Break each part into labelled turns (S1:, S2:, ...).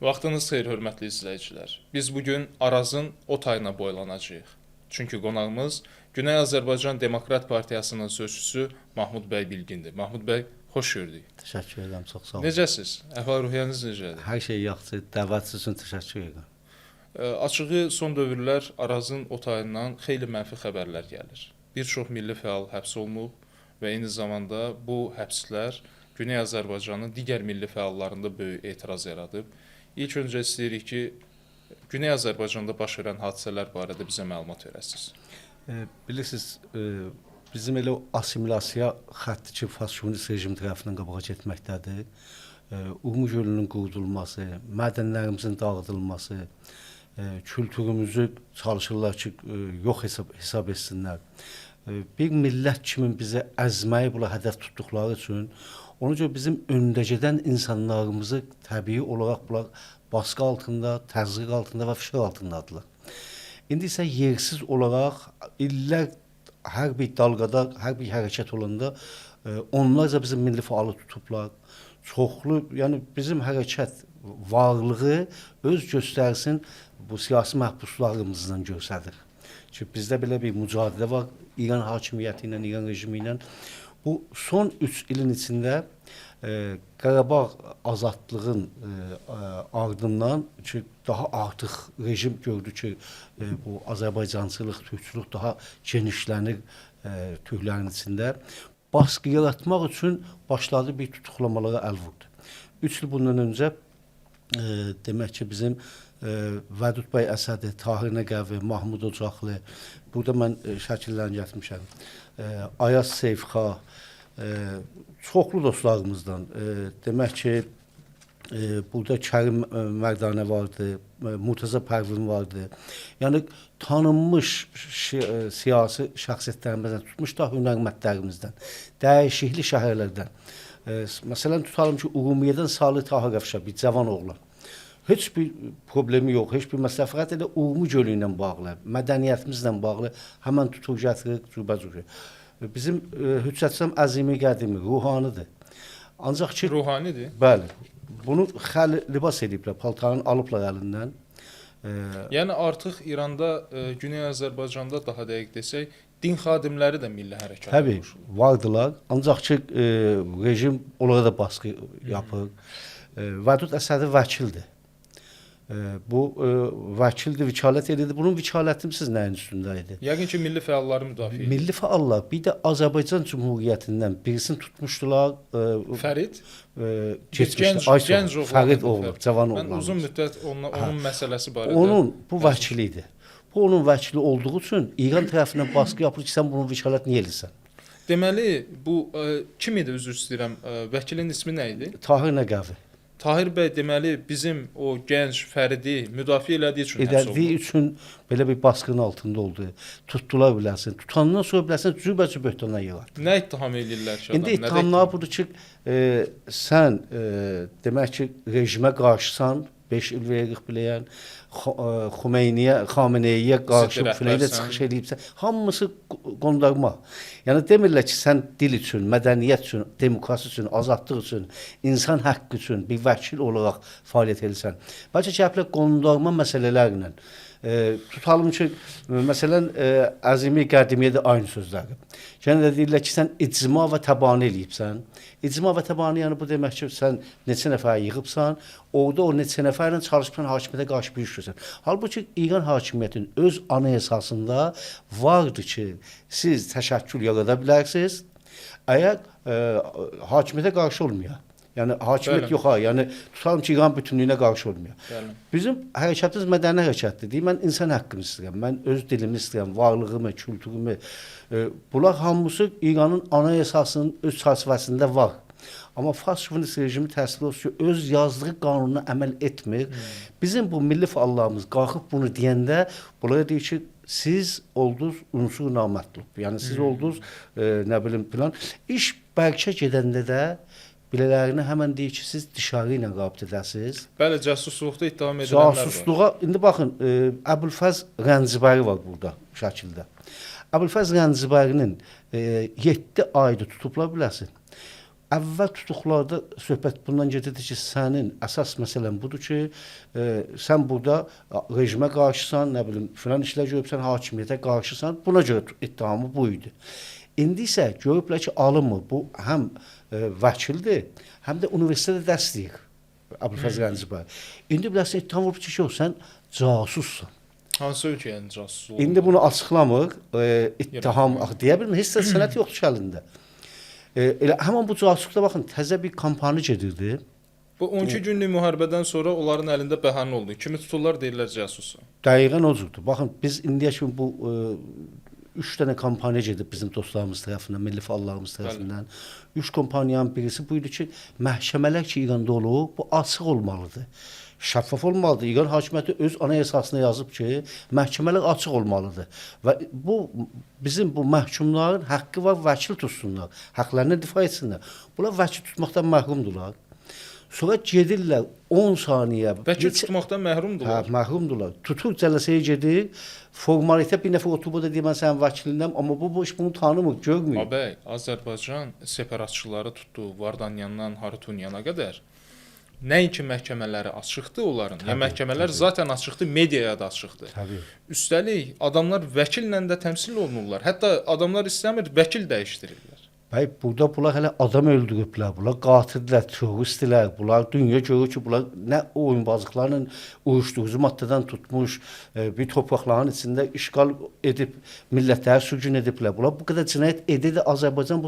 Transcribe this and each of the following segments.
S1: Vaxtınız xeyir, hörmətli izləyicilər. Biz bugün Arazın o tayına boylanacağıq. Çünki qonağımız Güney Azərbaycan Demokrat Partiyasının sözçüsü Mahmud bəy Bilgindir. Mahmud bəy, xoş gördük.
S2: Təşəkkür edirəm, çox sağ olun.
S1: Necəsiz? Əhval-ruhiyyəniz necədir?
S2: Hər şey yaxşı, dəvətiniz üçün təşəkkür edirəm.
S1: Açığı son dövrlər Arazın o tayından xeyli mənfi xəbərlər gəlir. Bir çox milli fəal həbs olunub və eyni zamanda bu həbslər Güney Azərbaycanın digər milli fəallarında böyük etiraz yaradıb. İlk öncə istəyirik ki, Güney Azərbaycanda baş verən hadisələr barədə bizə məlumat verəsiniz.
S2: Bilirsiniz, bizim elə assimilyasiya xətti ki, faşist rejim tərəfindən qabağa getməkdədir. Urmu gölünün qurudulması, mədənlərimizin dağıdılması, kültürümüzü çalışırlar ki, yox hesab etsinlər. Bir millət kimi bizə əzməyi bula hədəf tutduqları üçün, ona görə bizim öndə gedən insanlarımızı təbii olaraq bunlar baskı altında, təzyiq altında və fişar altındadırlar. İndi isə yersiz olaraq illər hər bir dalğada, hər bir hərəkət olanda onlarca bizim milli fəalı tutublar. Çoxlu, yəni bizim hərəkət varlığı öz göstərsin bu siyasi məhbuslarımızdan göstərir. Çünki bizdə belə bir mücadilə var İran hakimiyyəti ilə, İran rejimi ilə. Bu son 3 ilin içində Qarabağ azadlığın ardından ki, daha artıq rejim gördü ki, bu Azərbaycancılıq, türkçülük daha genişlənir türklərin içində. Baskı yaratmaq üçün başladı bir tutuqlamalara əl vurdu. 3 il bundan öncə demək ki, bizim Vədud bəy Əsədi, Tahir Nəqəvi, Mahmud Ocaqlı, burada mən şəkillərini gətirmişəm. Ayaz Seyfxa, çoxlu dostlarımızdan, demək ki, burada Kərim Mərdanə vardı, Murtaza Pərvin vardı. Yəni, tanınmış siyasi şəxsiyyətlərimizdən, tutmuş da hünərmətlərimizdən, dəyişikli şəhərlərdən. Məsələn, tutalım ki, Urumiyədən Salih Tahir Əfşar, bir cavan oğlan. Heç bir problemi yox, heç bir məsələ, fəqət elə Urmu gölü ilə bağlı, mədəniyyətimizlə bağlı həmən tutuq gətirir, cürbəcür. Bizim Hüccətçəm Əzimi Qədimi, ruhanidir. Ancaq ki...
S1: Ruhanidir?
S2: Bəli. Bunu xəli libas ediblər, paltarını alıblar əlindən.
S1: Yəni artıq İranda, Güney Azərbaycanda daha dəqiq desək, din xadimləri də milli hərəkət olmuş.
S2: Təbii, vardılar. Ancaq ki, rejim onlara da baskı yapır. Vədud Əsədi vəkildir. Bu vəkildir, vəkalət edirdi. Bunun vəkalətini siz nəyin üstündə idi?
S1: Yəqin ki, milli fəalları müdafiə edir.
S2: Milli fəallar, bir də Azərbaycan Cumhuriyyətindən birisini tutmuşdular.
S1: Fərid?
S2: Gənc oğlan. Fərid oğlu, cavan oğlan.
S1: Mən uzun müddət onun məsələsi barədə...
S2: Onun bu vəkili idi. Bu onun vəkili olduğu üçün İran tərəfindən baskı yapılır ki, sən bunun vəkalət niyə edirsən?
S1: Deməli, bu kim idi, üzr istəyirəm, vəkilin ismi nə idi?
S2: Tahir Nəqəvi.
S1: Tahir bəy deməli bizim o gənc Fəridi müdafiə elədiyi üçün həbs oldu.
S2: Elədiyi üçün belə bir baskının altında oldu. Tutdular bilərsin. Tutandan sonra bilərsin cürbəcür böhtana yığar.
S1: Nə ittiham edirlər ki?
S2: İndi ittihamlar budur ki, sən demək ki, rejimə qarşısan, 5 il veririk biləyən, Xameneyiyə qarşı filəyə çıxış edibsə, hamısı qondarma. Yəni demirlər ki, sən dil üçün, mədəniyyət üçün, demokrasi üçün, azadlıq üçün, insan haqqı üçün bir vəkil olaraq fəaliyyət edirsən. Bəlkə gəliblər qondarma məsələlərlə. Tutalım ki, məsələn, Əzimi Qədimiyyədə aynı sözləri. Yəni də deyirlər ki, sən icma və təbani eləyibsən. İcma və təbani, yəni bu demək ki, sən neçə nəfər yığıbsan, orada o neçə nəfərlə çalışıbsan hakimiyyətə qarşı bir iş görsən. Halbuki İran hakimiyyətinin öz anayasasında vardır ki, siz təşəkkül yarada bilərsiniz, əgər hakimiyyətə qarşı olmayaq. Yəni hakimiyyət yox ha, yəni tutalım ki, İran bütünlüyünə qarşı olmuyor. Bizim hərəkətimiz mədəni hərəkətdir. Deyim, mən insan haqqını istəyirəm, mən öz dilimi istəyirəm, varlığımı, kültürümü. Bunlar hamısı İranın anayasasının öz çərçivəsində var. Amma faşist rejimi təsvir olsun ki, öz yazdığı qanununa əməl etmir. Bizim bu milli fəallarımız qalxıb bunu deyəndə, bunlara deyir ki, siz oldunuz unsur namətlub. Yəni siz oldunuz, nə bilim, plan. İş bəlkə gedəndə də bilələrini həmən deyir ki, siz dışarı ilə qabit edəsiniz.
S1: Bəli, casusluqda ittiham edilənlər var.
S2: Casusluğa, indi baxın, Əbülfəz Rənzibəri var burada şəkildə. Əbülfəz Rənzibərinin 7 ayda tutubla biləsin. əvvəl tutuqlarda söhbət bundan gedirdi ki, sənin əsas məsələn budur ki, sən burada rejimə qarşısan, nə bilim, filan işlər görübsən, hakimiyyətə qarşısan, buna görə ittihamı bu idi. İndi isə görüblər ki, alınmır. Bu həm vəkildir, həm də universitetdə dərs deyir. Əbülfəz Rənzibəy. İndi bilərsən, ittiham olub ki, sən casussan.
S1: Hansı ölkənin casusu oldu?
S2: İndi bunu açıqlamır, ittiham deyə bilmir, heç də sənət yoxdur ki, əlində. Elə həmin bu casusluqda baxın, təzə bir kampaniya gedirdi.
S1: Bu 12 günlük müharibədən sonra onların əlində bəhanə oldu. Kimi tuturlar, deyirlər cəsusu.
S2: Dəqiqən o cürdur. Baxın, biz indiyə kimi bu 3 dənə kampaniya gedib bizim dostlarımız tərəfindən, milli fəallarımız tərəfindən. 3 kampaniyanın birisi bu idi ki, məhkəmələr ki, İranda olur, bu açıq olmalıdır. Şəffaf olmalıdır. İran hakimiyyəti öz anayasasına yazıb ki, məhkəmələr açıq olmalıdır. Və bu bizim bu məhkumların haqqı var, vəkil tutsunlar, haqlarını difa etsinlər. Bunlar vəkil tutmaqdan məhrumdurlar. Sonra gedirlər 10 saniyə.
S1: Vəkil tutmaqdan məhrumdurlar.
S2: Hə, məhrumdurlar. Tutur cələsəyə gedir, formalite bir nəfər oturub da deyir, mən sənin vəkilindəm, amma bu iş bunu tanımır, görmür.
S1: Abəy, Azərbaycan separatçıları tutdu Vardanyandan Harutunyana qədər. Nəinki məhkəmələri açıqdır onların. Yəni məhkəmələr zaten açıqdır, mediaya da açıqdır.
S2: Təbii.
S1: Üstəlik adamlar vəkillə də təmsil olunurlar. Hətta adamlar istəmir, vəkil dəyişdirirlər.
S2: Bəy, burada bunlar hələ adam öldürüblər, bunlar qatillər, terroristlər, bunlar dünya görür ki, bunlar nə oyunbazlıqlarla uyuşturucu maddədən tutmuş, bir torpaqların içində işğal edib, millətləri sürgün ediblər. Bunlar bu qədər cinayət edir, Azərbaycan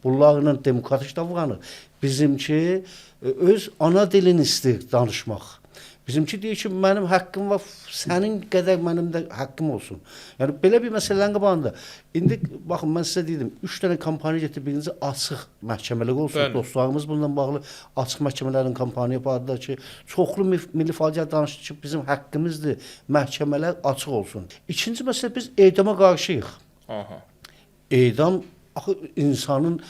S2: bunlarla demokratik davranır. Bizimki öz ana dilini istəyir danışmaq. Bizimki deyir ki, mənim haqqım var, sənin qədər mənim də haqqım olsun. Yəni, belə bir məsələnin qabağında. İndi, baxın, mən sizə deydim, 3 dənə kampaniya getir, birinci açıq məhkəmələr olsun. Bəli. Dostlarımız bununla bağlı açıq məhkəmələrin kampaniya apardılar ki, çoxlu milli faciə danışdı ki, bizim haqqımızdır, məhkəmələr açıq olsun. İkinci məsələ, biz edama qarşıyıq.
S1: Aha.
S2: Edam, axı, insanın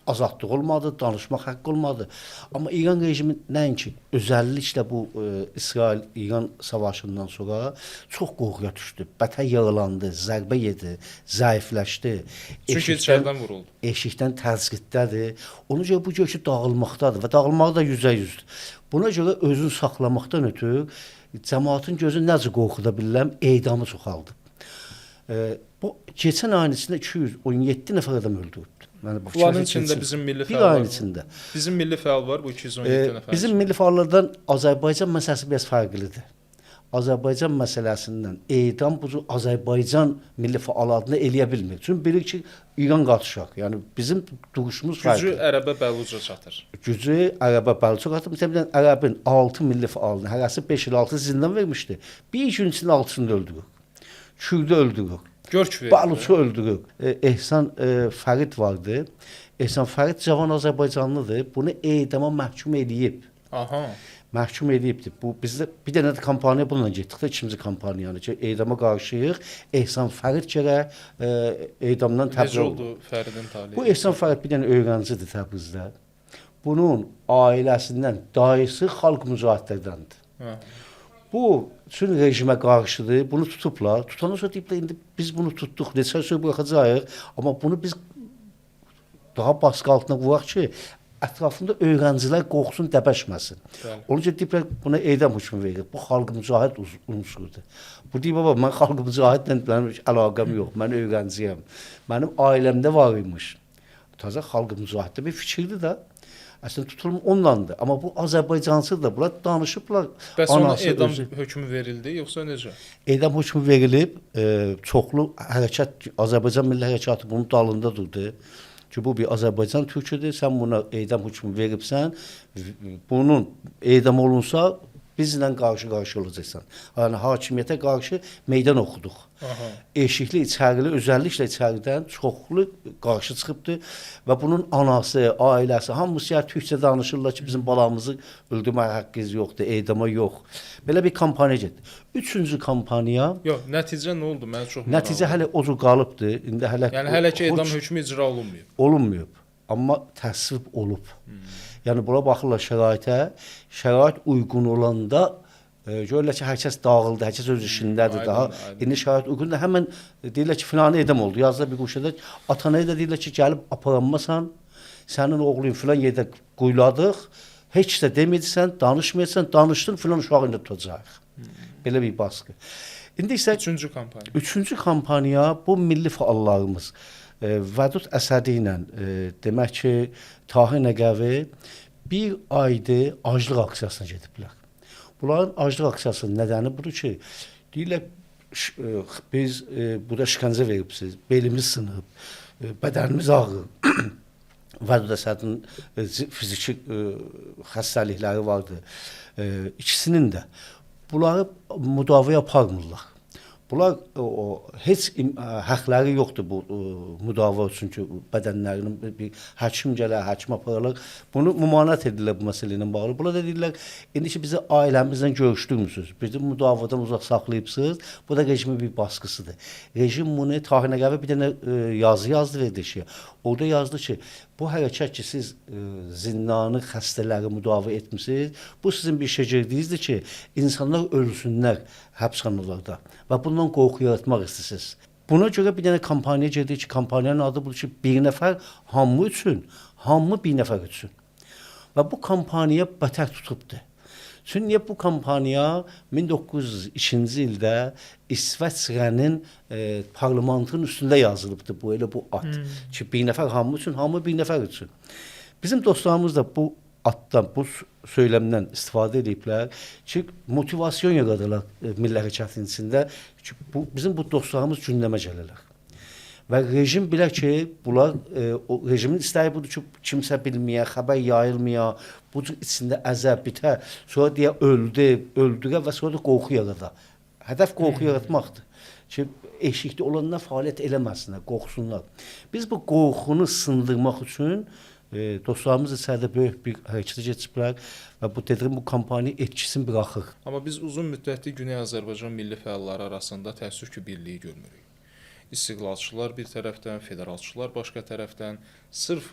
S2: azadlıq olmadı, danışmaq haqqı olmadı. Amma İran rejimi nəinki özəlliklə bu İsrail-İran savaşından sonra çox qorxuya düşdü. Bətər yaralandı, zərbə yedi, zəifləşdi.
S1: Çünki içəridən vuruldu.
S2: Eşikdən təzyiqdədir. Ona görə bu göçü dağılmaqdadır və dağılmağı da %100'dür. Buna görə özünü saxlamaqdan ötürü cəmaatın gözünü necə qorxuda bilirəm, edamı çoxaldı. Bu keçən ayın içində 217 nəfər adam öldürüldü.
S1: Bunların içində bizim milli fəal var. Bir ayın içində. Bizim milli fəal var bu 217 nəfər.
S2: Bizim milli fəallardan Azərbaycan məsələsi biraz fərqlidir. Azərbaycan məsələsindən edam bu Azərbaycan milli fəal adını eləyə bilmir. Çünki bilir ki, İran qatışaq. Yəni bizim duruşumuz fərqlidir.
S1: Gücü Ərəbə Bəluca çatır.
S2: Gücü Ərəbə Bəluca çatır. Məsələn, Ərəbin 6 milli fəalını hərəsi 5 il 6 zindan vermişdi. Bir gün içində 6'sını öldürür. Kürdü öldürür. Baluçu öldürüb. Ehsan Fərid vardı. Ehsan Fərid cavan Azərbaycanlıdır. Bunu edama məhkum edib.
S1: Aha.
S2: Məhkum edibdir. Bu bizdə bir dənə də kampaniya bununla getdik də ikinci kampaniyanı ki, edama qarşıyıq. Ehsan Fərid gərək edamdan təbliğ oldu.
S1: Necə oldu Fəridin talihi?
S2: Bu Ehsan Fərid bir dənə öyrəncidir Təbrizdə. Bunun ailəsindən dayısı xalq mücahidlərdəndir.
S1: Hə.
S2: Bu üçün rejimə qarşıdır, bunu tutublar. Tutandan sonra deyiblər, indi biz bunu tutduq, neçə söz buraxacağıq, amma bunu biz daha baskı altına vuraq ki, ətrafında öyrəncilər qorxsun, dəbəşməsin. Onun üçün deyiblər, buna edam hökmü verir. Bu xalq mücahid unsurdur. Bu deyib, baba, mən xalq mücahidlə mənim əlaqəm yox, mən öyrənciyəm. Mənim ailəmdə var imiş. Təzə xalq mücahiddə bir fikirdir də. Əslində tutulum onlandır. Amma bu Azərbaycansıdır. Bunlar danışıblar.
S1: Bəs ona edam hökmü verildi, yoxsa necə?
S2: Edam hökmü verilib. Çoxlu hərəkət, Azərbaycan Milli Hərəkatı bunun dalında durdu. Ki, bu bir Azərbaycan türküdür. Sən buna edam hökmü veribsən. Bunun edam olunsa, bizlə qarşı-qarşı olacaqsan. Yəni, hakimiyyətə qarşı meydan oxuduq. Aha. Eşikli, içərili, özəlliklə içəridən çoxlu qarşı çıxıbdır və bunun anası, ailəsi, hamısı türkçə danışırlar ki, bizim balamızı öldürməyə haqqımız yoxdur, edama yox. Belə bir kampaniya getdi. Üçüncü kampaniya... Yox,
S1: nəticə nə oldu? Mən çox maraqlı.
S2: Nəticə hələ o cür qalıbdır.
S1: Yəni, hələ ki, edam hökmü icra olunmuyor.
S2: Olunmuyor, amma təsvib olub. Yəni, buna baxırlar şəraitə, şərait uyğun olanda görürlər ki, hər kəs dağıldı, hər kəs öz işindədir daha. İndi şərait uyğundur, həmən deyirlər ki, filanı edam oldu. Yazda bir quşada atanaya da deyirlər ki, gəlib aparanmasan, Sənin oğlun filan yerdə quyuladıq, heç də deməyirsən, danışmırsan, danışdın filan uşağı indi tutacaq. Belə bir baskı. İndi isə üçüncü kampaniya bu milli fəallarımız Vədud Əsədi ilə demək ki, Tahir Nəqəvi bir aydır aclıq aksiyasına gediblər. Bunların aclıq aksiyasının nədəni budur ki, deyirlər biz burada şikəncə veribsiz, belimiz sınıb, bədənimiz ağrır. Vədud Əsədinin fiziki xəstəlikləri vardı. İkisinin də. Bunları müdafiə aparmırlar. Bunlar heç həqləri yoxdur bu müdafiə üçün ki, bədənlərinin bir həkim gələr, həkim aparırlar. Bunu məmanət edirlər bu məsələ ilə bağlı. Bunlar da deyirlər, indi ki bizi ailəmizlə görüşdürmüsünüz, bizi müdafiədən uzaq saxlayıbsınız. Bu da rejimin bir baskısıdır. Rejim bunu Tahir Nəqəvi bir dənə yazı yazdı verdi ki, orada yazdı ki, bu hərəkət ki, siz zindanı, xəstələri müdafiə etmişsiniz, bu sizin bir şəgirdinizdir ki, insanlar ölsünlər həbsxanalarda və bundan qorxu yaratmaq istəyirsiniz. Buna görə bir dənə kampaniya gedir ki, kampaniyanın adı budur ki, bir nəfər hamı üçün, hamı bir nəfər üçün. Və bu kampaniya bətər tutubdur. Çünki niyə bu kampaniya 1902-ci ildə İsveçrənin parlamentının üstündə yazılıbdır bu elə bu ad. Ki bir nəfər hamı üçün, hamı bir nəfər üçün. Bizim dostlarımız da bu addan, bu söyləmdən istifadə ediblər ki, motivasyon yaradırlar milli hərəkatın içində ki, bizim bu dostlarımız gündəmə gəlirlər. Və rejim bilər ki, bunlar rejimin istəyi budur ki, kimsə bilməyə, xəbər yayılmaya, bu içində əzəb bitər, sonra deyə öldürə və sonra da qorxu yarada. Hədəf qorxu yaratmaqdır ki, eşikdə olanlar fəaliyyət eləməsinlər, qorxsunlar. Biz bu qorxunu sındırmaq üçün dostlarımız içəridə böyük bir hərəkətə keçiblər və bu dediyim bu kampaniya etkisini buraxır.
S1: Amma biz uzun müddətli Güney Azərbaycan milli fəalları arasında təəssüf ki, birliyi görmürük. İstiqlalçılar bir tərəfdən, federalçılar başqa tərəfdən sırf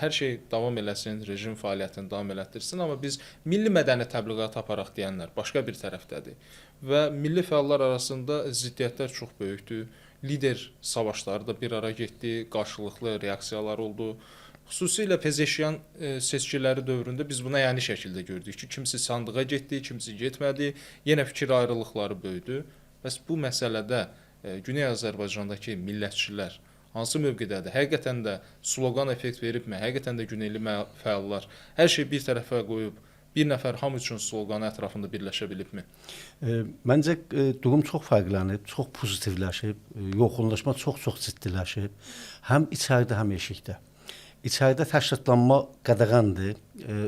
S1: hər şey davam eləsin, rejim fəaliyyətini davam elətdirsin, amma biz milli mədəni təbliğat aparaq deyənlər başqa bir tərəfdədir. Və milli fəallar arasında ziddiyyətlər çox böyükdür. Lider savaşları da bir ara getdi, qarşılıqlı reaksiyalar oldu. Xüsusilə Pezeşyan seçkiləri dövründə biz buna yəni şəkildə gördük ki, kimisi sandığa getdi, kimisi getmədi, yenə fikir ayrılıqları böyüdü. Bəs bu məsələdə Güney Azərbaycandakı millətçilər hansı mövqedədir? Həqiqətən də sloqan effekt veribmi? Həqiqətən də güneyli fəallar hər şey bir tərəfə qoyub bir nəfər hamı üçün sloqanı ətrafında birləşə bilibmi?
S2: Məncə durum çox fərqlənib, çox pozitivləşib, yoxunlaşma çox ciddiləşib. Həm içəridə, həm eşikdə. İçəridə təşkilatlanma qadağandır,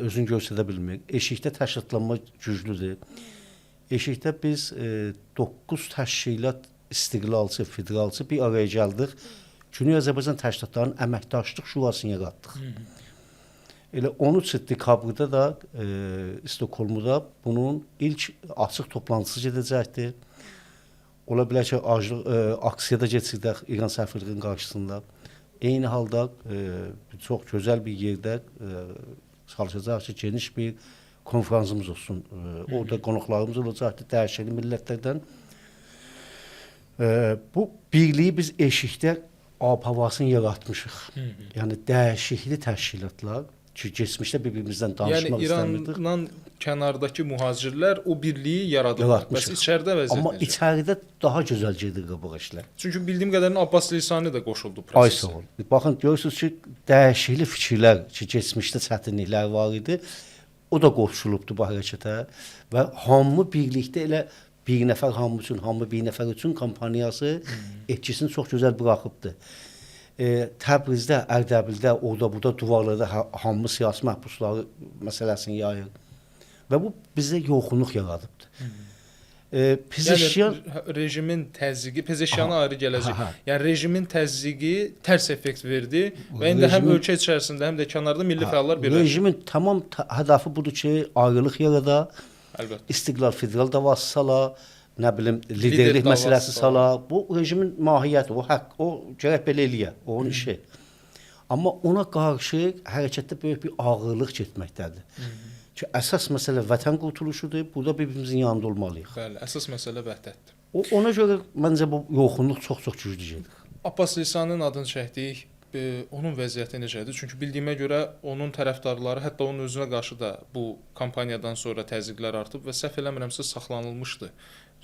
S2: özünü göstərə bilmir. Eşikdə təşkilatlanma güclüdür. Eşikdə biz 9 təşkilat istiqlalçı, federalçı bir araya gəldik. Güney Azərbaycan təşkilatlarının əməkdaşlıq şurasını yaratdıq. Elə 13 dekabrda da Stokholmda bunun ilk açıq toplantısı gedəcəkdir. Ola bilər ki, aksiyada keçirdək İran səfirliyinin qarşısında. Eyni halda çox gözəl bir yerdə çalışacaq ki, geniş bir konferansımız olsun. Orada qonaqlarımız olacaqdır, dəyişikli millətlərdən. Bu birliyi biz eşikdə ab-havasını yaratmışıq. Yəni dəyişikli təşkilatlar ki, keçmişdə bir-birimizdən danışmaq istəmirdik.
S1: Yəni İrandan kənardakı mühacirlər o birliyi yaradıblar. Bəs içəridə vəziyyət necə?
S2: Amma içəridə daha gözəl gedir qabaq işlər.
S1: Çünki bildiyim qədərilə Abbas Lisani də qoşuldu prosesə.
S2: Ay sağ ol. Baxın, görürsünüz ki, dəyişikli fikirlər ki, keçmişdə çətinliklər var idi. O da qoşulubdu bu hərəkətə və hamı birlikdə elə bir nəfər hamı üçün, hamı bir nəfər üçün kampaniyası etkisini çox gözəl buraxıbdır. Təbrizdə, Ərdəbildə, orada, burada divarlarda hamı siyasi məhbusları məsələsini yayır. Və bu bizdə yoxunluq yaradıbdır.
S1: Yəni rejimin təzyiqi, Pezeşyana ayrı gələcək. Yəni rejimin təzyiqi tərs effekt verdi və indi həm ölkə içərisində, həm də kənarda milli fəallar birləşir.
S2: Rejimin tamam hədəfi budur ki, ayrılıq yarada, istiqlal federal davası sala, nə bilim, liderlik məsələsi sala. Bu rejimin mahiyyəti, o haqq, o gərək belə eləyə, onun işi. Amma ona qarşı hərəkətdə böyük bir ağırlıq getməkdədir. Ki, əsas məsələ vətən qurtuluşudur, burada bir-birimizin yanında olmalıyıq.
S1: Bəli, əsas məsələ vəhdətdir.
S2: Ona görə məncə bu yoxunluq çox güclü gedir.
S1: Abbas Lisaninin adını çəkdik. onun vəziyyəti necədir? Çünki bildiyimə görə onun tərəfdarları hətta onun özünə qarşı da bu kampaniyadan sonra təzyiqlər artıb və səhv eləmirəmsə saxlanılmışdı.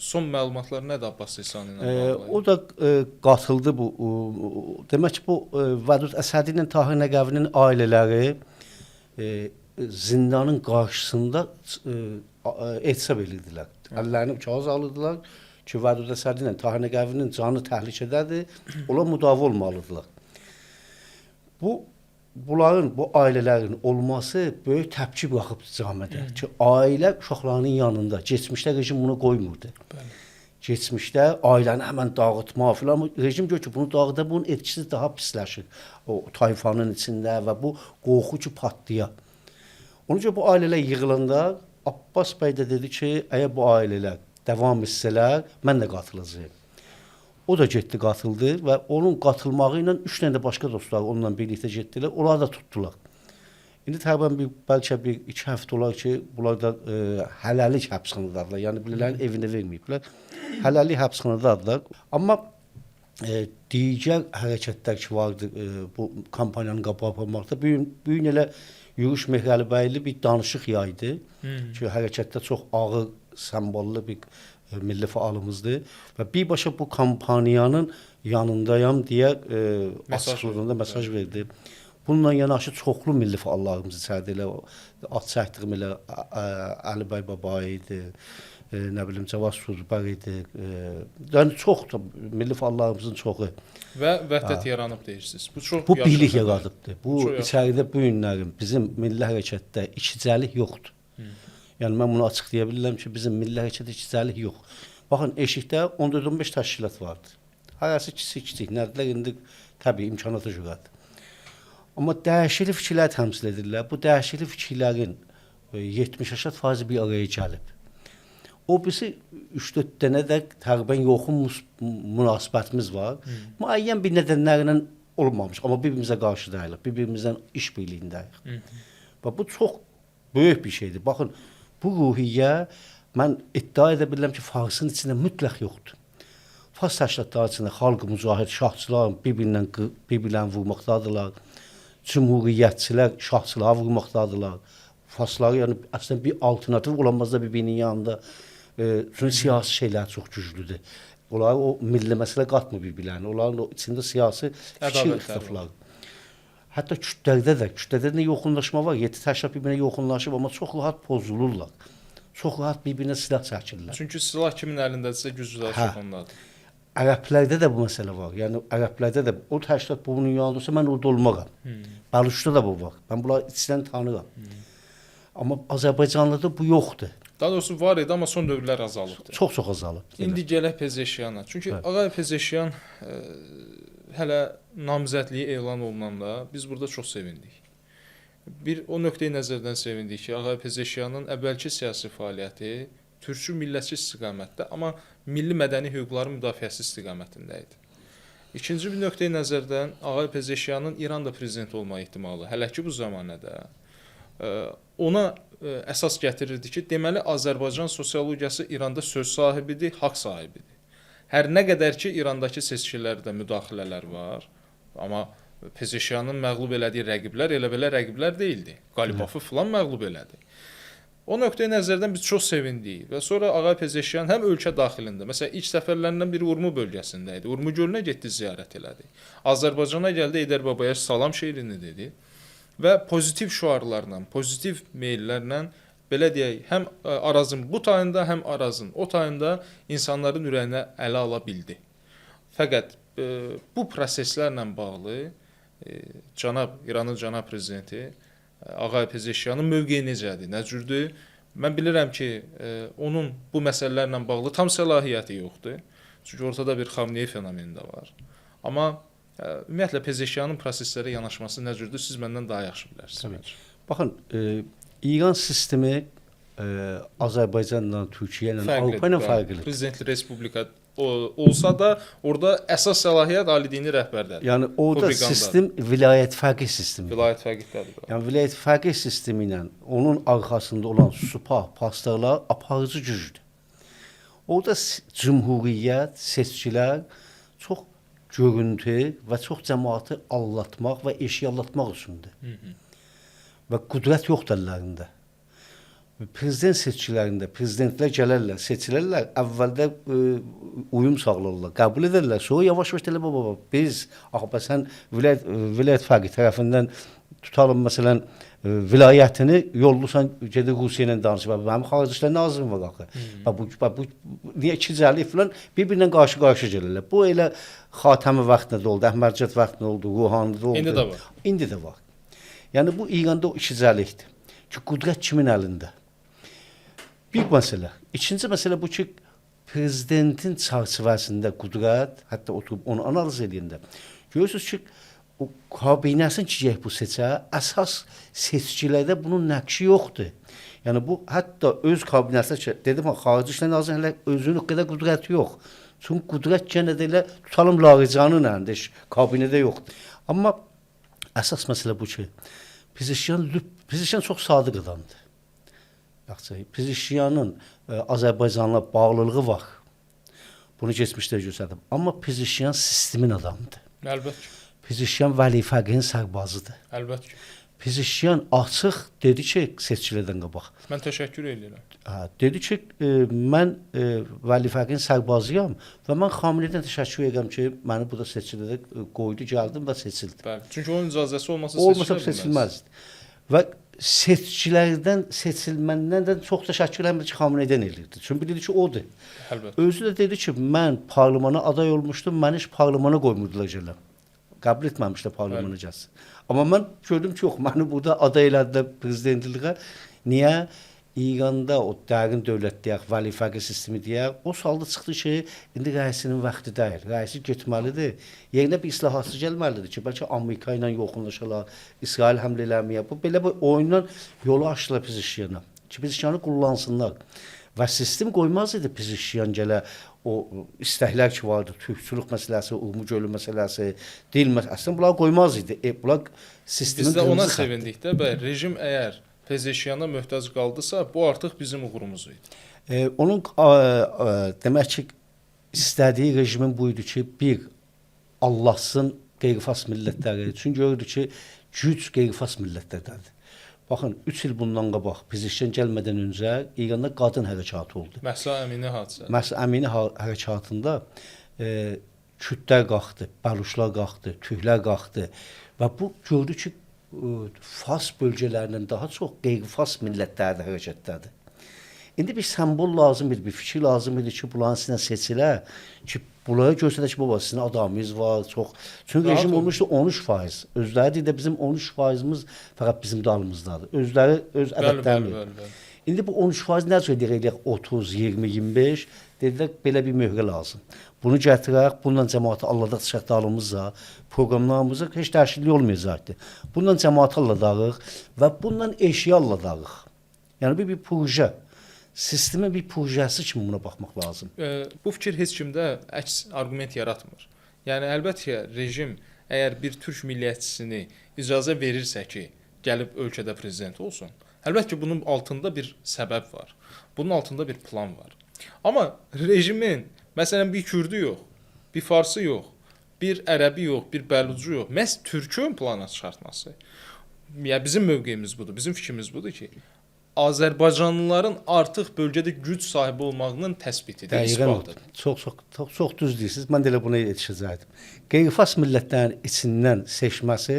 S1: Son məlumatlar nədir Abbas Seysan ilə bağlı?
S2: O da qatıldı bu. Demək ki, bu Vədud Əsədi ilə Tahir Nəqəvinin ailələri zindanın qarşısında etisab edirdilər. Əllərini kağız alırdılar ki, Vədud Əsədi ilə Tahir Nəqəvinin canı təhlükədədir, onlar müdavə olmalıdırlar. Bunların, bu ailələrin olması böyük təpki buraxıb camidə ki, ailə uşaqlarının yanında. Keçmişdə rejim bunu qoymurdu.
S1: Bəli.
S2: Keçmişdə ailəni həmən dağıtma filan, rejim gör ki, bunu dağıda, bunun etkisi daha pisləşir. O tayfanın içində və bu qorxu ki, patlayar. Ona görə bu ailələr yığılanda Abbas bəy də dedi ki, əgər bu ailələr davam etsələr, mən də qatılacağam. O da getdi, qatıldı və onun qatılmağı ilə 3 dənə də başqa dostlar onunla birlikdə getdilər, onlar da tutdular. İndi təqribən bəlkə 2 həftə olar ki, bunlar da hələlik həbsxanadadılar. Yəni birilərinin evinə verməyiblər. Hələlik həbsxanadadılar. Amma digər hərəkətlər ki vardı bu kampaniyanın qabağı aparmaqda, bu gün elə Yürüş Mehrəlibəyli bir danışıq yaydı ki, hərəkətdə çox ağır, sembollu bir milli fəalımızdır və birbaşa bu kampaniyanın yanındayam deyə açıqlığında mesaj verdi. Bununla yanaşı çoxlu milli fəallarımız içəridə elə ad çəkdiyim elə Əli bəy Babayi idi, nə bilim Cavad Suzbər idi. Yəni çox da milli fəallarımızın çoxu
S1: və vəhdət yaranıb deyirsiniz.
S2: Bu birlik yaradıbdır. Bu içəridə bu günlərin bizim milli hərəkətdə ikicəlik yoxdur. Yəni mən bunu açıq deyə bilirəm ki, bizim milli hərəkətdə ikicəlik yox. Baxın, eşikdə 14-15 təşkilat vardı. Hərəsi kiçik, nərdilər indi təbii imkanata görədir. Amma dəyişikli fikirlər təmsil edirlər. Bu dəyişikli fikirlərin 70-80% bir araya gəlib. O birisi 3-4 dənə də təqribən yoxun münasibətimiz var. Müəyyən bir nədənlərlə olmamış, amma bir-birimizə qarşı deyilik, bir-birimizdən iş birliyindəyik. Və bu çox böyük bir şeydir. Baxın, bu ruhiyyə mən iddia edə bilirəm ki, Farsın içində mütləq yoxdur. Fars təşkilatları içində xalq mücahid, şahçılar bir-birlərini vurmaqdadırlar. Cümhuriyyətçilər şahçılara vurmaqdadırlar. Farsları yəni əslində bir alternativ olanmazda bir-birinin yanında. Çünki siyasi şeylər çox güclüdür. Onlar o milli məsələ qatmır bir-birlərini. Onların içində siyasi fikir ixtilafları. Hətta kütlədə də yoxunlaşma var. 7 təşkilat bir-birinə yoxunlaşıb, amma çox rahat pozulurlar. Çox rahat bir-birinə silah çəkirlər.
S1: Çünki silah kimin əlindədirsə güclülər çox ondadır.
S2: Ərəblərdə də bu məsələ var. Yəni ərəblərdə də o təşkilat bunun yanındırsa mən orada olmaram. Bəluşda da bu var. Mən bunları içdən tanıyıram. Amma Azərbaycanlıda bu yoxdur.
S1: Daha doğrusu var idi, amma son dövrlər azalıbdır.
S2: Çox azalıb.
S1: İndi gələk Pezeşiyana. Çünki Ağay Pezeşiyan hələ namizədliyi elan olunanda biz burada çox sevindik. Bir o nöqteyi nəzərdən sevindik ki, Ağay Pezeşiyanın əvvəlki siyasi fəaliyyəti türkçü millətçi istiqamətdə, amma milli mədəni hüquqların müdafiəsi istiqamətində idi. İkinci bir nöqteyi nəzərdən Ağay Pezeşiyanın İranda prezident olma ehtimalı hələ ki bu zamanədə ona əsas gətirirdi ki, deməli Azərbaycan sosiologiyası İranda söz sahibidir, haqq sahibidir. Hər nə qədər ki İrandakı seçkilərdə müdaxilələr var, amma Pezeşiyanın məğlub elədiyi rəqiblər elə belə rəqiblər deyildi. Qalibafı filan məğlub elədi. O nöqteyi nəzərdən biz çox sevindik və sonra Ağay Pezeşiyan həm ölkə daxilində, məsələn ilk səfərlərindən biri Urmu bölgəsində idi. Urmu gölünə getdi, ziyarət elədi. Azərbaycana gəldi, Heydər Babaya salam şeirini dedi və pozitiv şüarlarla, pozitiv meyllərlə belə deyək, həm Arazın bu tayında, həm Arazın o tayında insanların ürəyinə ələ ala bildi. Fəqət bu proseslərlə bağlı İranın cənab prezidenti Ağay Pezeşiyanın mövqeyi necədir, nə cürdür? Mən bilirəm ki, onun bu məsələlərlə bağlı tam səlahiyyəti yoxdur. Çünki ortada bir Xamneyi fenomeni də var. Amma ümumiyyətlə Pezeşiyanın proseslərə yanaşması nə cürdür, siz məndən daha yaxşı bilərsiniz.
S2: Baxın, İran sistemi Azərbaycanla, Türkiyə ilə, Avropa ilə fərqlidir.
S1: Prezidentli respublika olsa da orada əsas səlahiyyət ali dini rəhbərdədir.
S2: Yəni orada sistem vilayət fəqih sistemidir.
S1: Vilayət fəqihdədir.
S2: Yəni vilayət fəqih sistemi ilə onun arxasında olan supah, pastorlar aparıcı gücdür. Orada cümhuriyyət, seçkilər çox görüntü və çox cəmaatı aldatmaq və eşyallatmaq üçündür. Və qüdrət yoxdur əllərində. Prezident seçkilərində prezidentlər gələrlər, seçilərlər, əvvəldə uyum sağlarlar, qəbul edərlər, sonra yavaş-yavaş deyirlər, baba, biz, axı, sən vilayət fərqi tərəfindən tutalım, məsələn, vilayətini yollusan, gedir Rusiya ilə danışır, mənim xarici İşlər Nazirim var axı. Bu niyə ikicəlik filan bir-birinə qarşı-qarşı gəlirlər. Bu elə Xatəmi vaxtında da oldu, Əhmədcət vaxtında oldu, Ruhanidə oldu.
S1: İndi də var.
S2: İndi də var. Yəni bu İranda o ikicəlikdir. Ki qüdrət kimin əlində? Bir məsələ. İkinci məsələ bu ki, prezidentin çərçivəsində qüdrət, hətta oturub onu analiz edəndə, görürsünüz ki, o kabinəsin ki, bu seçə, əsas seçkilərdə bunun nəqşi yoxdur. Yəni bu, hətta öz kabinəsinə ki, dedim, xarici İşlər Nazirinin özünün qədər qüdrəti yox. Çünki qüdrət yenə də elə tutalım Lağıcanın əlində, kabinədə yoxdur. Amma əsas məsələ bu ki, Pezişyan çox sadıq adamdır. Pezişyanın Azərbaycanla bağlılığı var. Bunu keçmişdə göstərdim. Amma Pezişyan sistemin adamıdır.
S1: Əlbəttə ki.
S2: Pezişyan Vəli Fəqihin sərbazıdır.
S1: Əlbəttə ki.
S2: Pezişyan açıq dedi ki, seçkilərdən qabaq.
S1: Mən təşəkkür edirəm.
S2: Dedi ki, mən Vəli Fəqihin sərbazıyam və mən Xameneidən təşəkkür edirəm ki, məni burada seçkilərdə qoydu, gəldim və seçildi.
S1: Bəli. Çünki onun icazəsi olmasa
S2: seçilməzdi. Və seçkilərdən, seçilməndən də çox təşəkkür edirəm ki, Xameneidən eləyirdi. Çünki bilirdi ki, odur.
S1: Əlbəttə.
S2: Özü də dedi ki, mən parlamentə aday olmuşdum, məni heç parlamentə qoymurdular gələm. Qəbul etməmişlər parlamentə gəlsin. Amma mən gördüm ki, yox, məni burada aday elədilər prezidentliyə. Niyə? İranda o dərin dövlət deyək, Vəli Fəqi sistemi deyək, o salda çıxdı ki, indi rəisinin vaxtı deyil. Rəisi getməlidir. Yerinə bir islahatçı gəlməlidir ki, bəlkə Amerika ilə yoxunlaşalar, İsrail həmlə eləməyə. Bu belə bir oyundan yolu açdılar Pezişyana. Ki, Pezişyanı kullansınlar. Və sistem qoymaz idi Pezişyan gələ o istəklər ki vardı, türkçülük məsələsi, Urmu gölü məsələsi, dil məsələsi. Əslində bunlar qoymaz idi. Bunlar sistemin
S1: biz də ona sevindik də, rejim əgər Pezişyana möhtac qaldısa, bu artıq bizim uğurumuz idi.
S2: Onun demək ki, istədiyi rejimin buydu ki, bir, Allahsın qeyri-fas millətləri. Çünki gördü ki, güc qeyri-fas millətlərdədir. Baxın, 3 il bundan qabaq, Pezişyan gəlmədən öncə İranda qadın hərəkatı oldu.
S1: Məhsa Əmini hadisə.
S2: Məhsa Əmini hərəkatında Kürdlər qalxdı, Bəluşlar qalxdı, Türklər qalxdı və bu gördü ki, Fas bölgələrindən daha çox qeyri-fas millətlərdə hərəkətdədir. İndi bir sembol lazım idi, bir fikir lazım idi ki, bunların sizə seçilə ki, bunlara göstərək ki, baba, sizin adamımız var, çox. Çünki rejim olmuşdu 13%. Özləri deyir də bizim 13%'imiz fəqət bizim dalımızdadır. Özləri öz ədədlərini. İndi bu 13% nə cür deyək, 30, 20, 25 dedilər, belə bir möhrə lazım. Bunu gətirək, bundan cəmaatı alladaq çıxaq dalımızda, proqramlarımızda heç dəyişiklik olmayacaqdır. Bundan cəmaatı alladaq və bundan eşya alladaq. Yəni bir proje, sistemin bir projesi kimi buna baxmaq lazım.
S1: Bu fikir heç kimdə əks arqument yaratmır. Yəni əlbəttə ki, rejim əgər bir türk milliyyətçisini icazə verirsə ki, gəlib ölkədə prezident olsun, əlbəttə ki, bunun altında bir səbəb var. Bunun altında bir plan var. Amma rejimin, məsələn, bir kürdü yox, bir farsı yox, bir ərəbi yox, bir bəlucu yox, məhz türkün plana çıxartması. Yəni bizim mövqeyimiz budur, bizim fikrimiz budur ki, Azərbaycanlıların artıq bölgədə güc sahibi olmağının təsbitidir, isbatıdır.
S2: Çox düz deyirsiniz. Mən də elə buna yetişəcəkdim. Qeyri-fas millətlərin içindən seçməsi,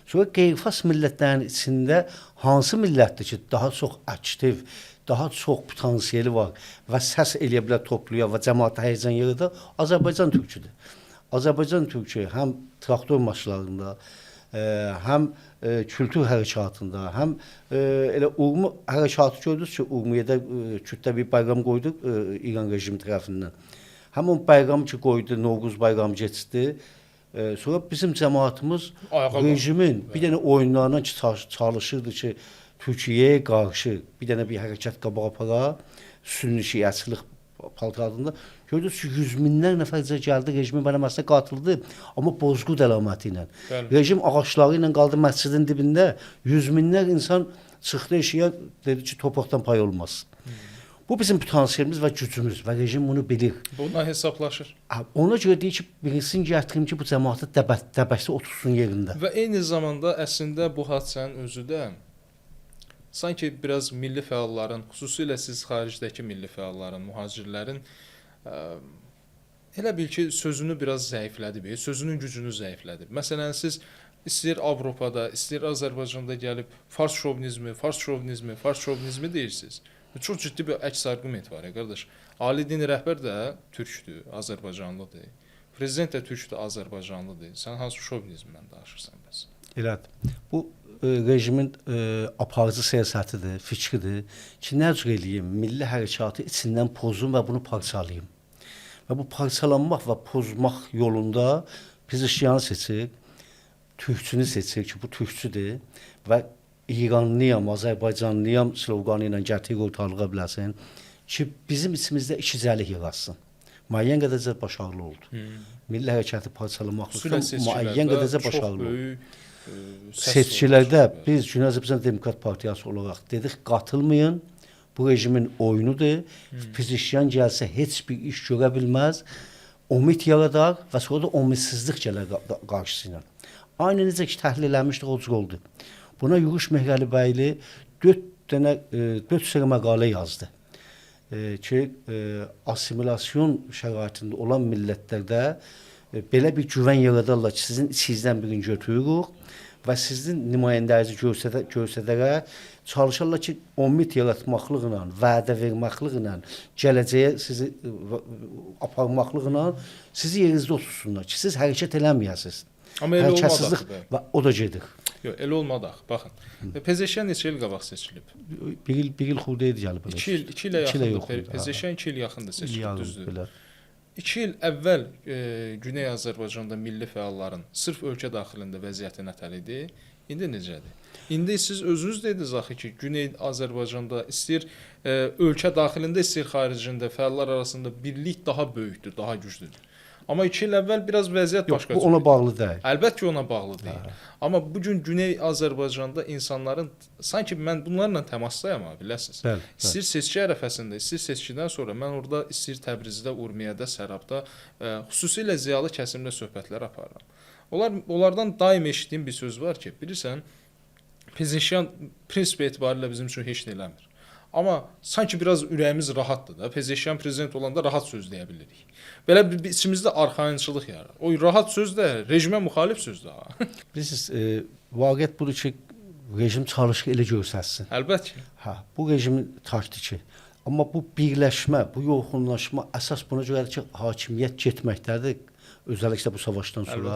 S2: sonra qeyri-fas millətlərin içində hansı millətdir ki, daha çox aktiv, daha çox potansiyeli var və səs eləyə bilər, topluya və cəmaata həyəcan yaradır, Azərbaycan türküdür. Azərbaycan türkü həm traktor maçlarında, həm kültür hərəkatında, həm elə Urmu hərəkatı gördünüz ki, Urmiyədə kütlə bir bayram qoydu İran rejimi tərəfindən. Həm o bayram ki qoydu, Novruz bayramı keçdi. Sonra bizim cəmaatımız rejimin bir dənə oyunlarına ki çalışırdı ki, Türkiyəyə qarşı bir dənə bir hərəkat qabağa apara, sünni şiəçilik paltarında. Gördünüz ki, 100 minlər nəfərcə gəldi, rejimin bələməsinə qatıldı, amma bozqurd əlaməti ilə. Rejim ağaçları ilə qaldı məscidin dibində, 100 minlər insan çıxdı eşiyə, dedi ki, torpaqdan pay olmaz. Bu bizim potansiyelimiz və gücümüz və rejim bunu bilir.
S1: Bununla hesablaşır.
S2: Ona görə deyir ki, birisini gətirim ki, bu cəmaatı dəbəsi otursun yerində.
S1: Və eyni zamanda əslində bu hadisənin özü də sanki biraz milli fəalların, xüsusilə siz xaricdəki milli fəalların, mühacirlərin elə bil ki, sözünü biraz zəiflədib, sözünün gücünü zəiflədib. Məsələn, siz istəyir Avropada, istəyir Azərbaycanda gəlib fars şovinizmi deyirsiniz. Çox ciddi bir əks arqument var, qardaş. Ali din rəhbər də türkdür, Azərbaycanlıdır. Prezident də türkdür, Azərbaycanlıdır. Sən hansı şovinizmdən danışırsan bəs?
S2: Elədir. Bu rejimin aparıcı siyasətidir, fikridir ki, nə cür eləyim, milli hərəkatı içindən pozum və bunu parçalayım. Və bu parçalanmaq və pozmaq yolunda Pezeshkiyanı seçir, türkçünü seçir ki, bu türkçüdür və İranlıyam, Azərbaycanlıyam sloqanı ilə gətirir ortalığa biləsin ki, bizim içimizdə ikicəlik yaratsın. Müəyyən qədərcə başarılı oldu. Milli hərəkatı parçalamaqda müəyyən qədərcə başarılı oldu. Seçkilərdə biz Güney Azərbaycan Demokrat Partiyası olaraq dedik, qatılmayın, bu rejimin oyunudur. Pezeshkiyan gəlsə heç bir iş görə bilməz, umid yaradar və sonra da umidsizlik gələr qarşısına. Aynı necə ki, təhlil eləmişdik, o cür oldu. Buna Yürüş Mehrəlibəyli 4 sırı məqalə yazdı ki, assimilasyon şəraitində olan millətlərdə belə bir güvən yaradarlar ki, sizin içinizdən birini götürürük və sizin nümayəndənizi göstərərək çalışarlar ki, umid yaratmaqlıqla, vədə verməkliqlə, gələcəyə sizi aparmaqlıqla sizi yerinizdə otursunlar ki, siz hərəkət eləməyəsiniz.
S1: Amma elə olmadı.
S2: Və o da gedir.
S1: Yox, elə olmadı. Baxın. Pezeshkiyan neçə il qabaq seçilib?
S2: Bir il xurda idi gəlib.
S1: 2 ilə yaxındır. Pezeshkiyan 2 il yaxındır seçilib, düzdür. 2 il əvvəl Güney Azərbaycanda milli fəalların sırf ölkə daxilində vəziyyəti nətər idi? İndi necədir? İndi siz özünüz dediniz axı ki, Güney Azərbaycanda istəyir ölkə daxilində, istəyir xaricində fəallar arasında birlik daha böyükdür, daha güclüdür. Amma 2 il əvvəl biraz vəziyyət başqa cür.
S2: Bu ona bağlı deyil.
S1: Əlbəttə ki, ona bağlı deyil. Amma bu gün Güney Azərbaycanda insanların sanki mən bunlarla təmasdayam, biləsiniz. İstəyir seçki ərəfəsində, istəyir seçkidən sonra mən orada istəyir Təbrizdə, Urmiyədə, Sərabda xüsusilə ziyalı kəsimlə söhbətlər aparıram. Onlardan daim eşitdiyim bir söz var ki, bilirsən, Pezeshkiyan prinsip etibarilə bizim üçün heç nə eləmir. Amma sanki biraz ürəyimiz rahatdır da. Pezeshkiyan prezident olanda rahat söz deyə bilirik. Belə bir içimizdə arxayınçılıq yarar. O rahat söz də rejimə müxalif sözdür ha.
S2: Bilirsiniz, vaqiət budur ki, rejim çalışır elə göstərsin.
S1: Əlbəttə ki.
S2: Bu rejimin taktiki. Amma bu birləşmə, bu yoxunlaşma əsas buna görədir ki, hakimiyyət getməkdədir. Özəlliklə bu savaşdan sonra.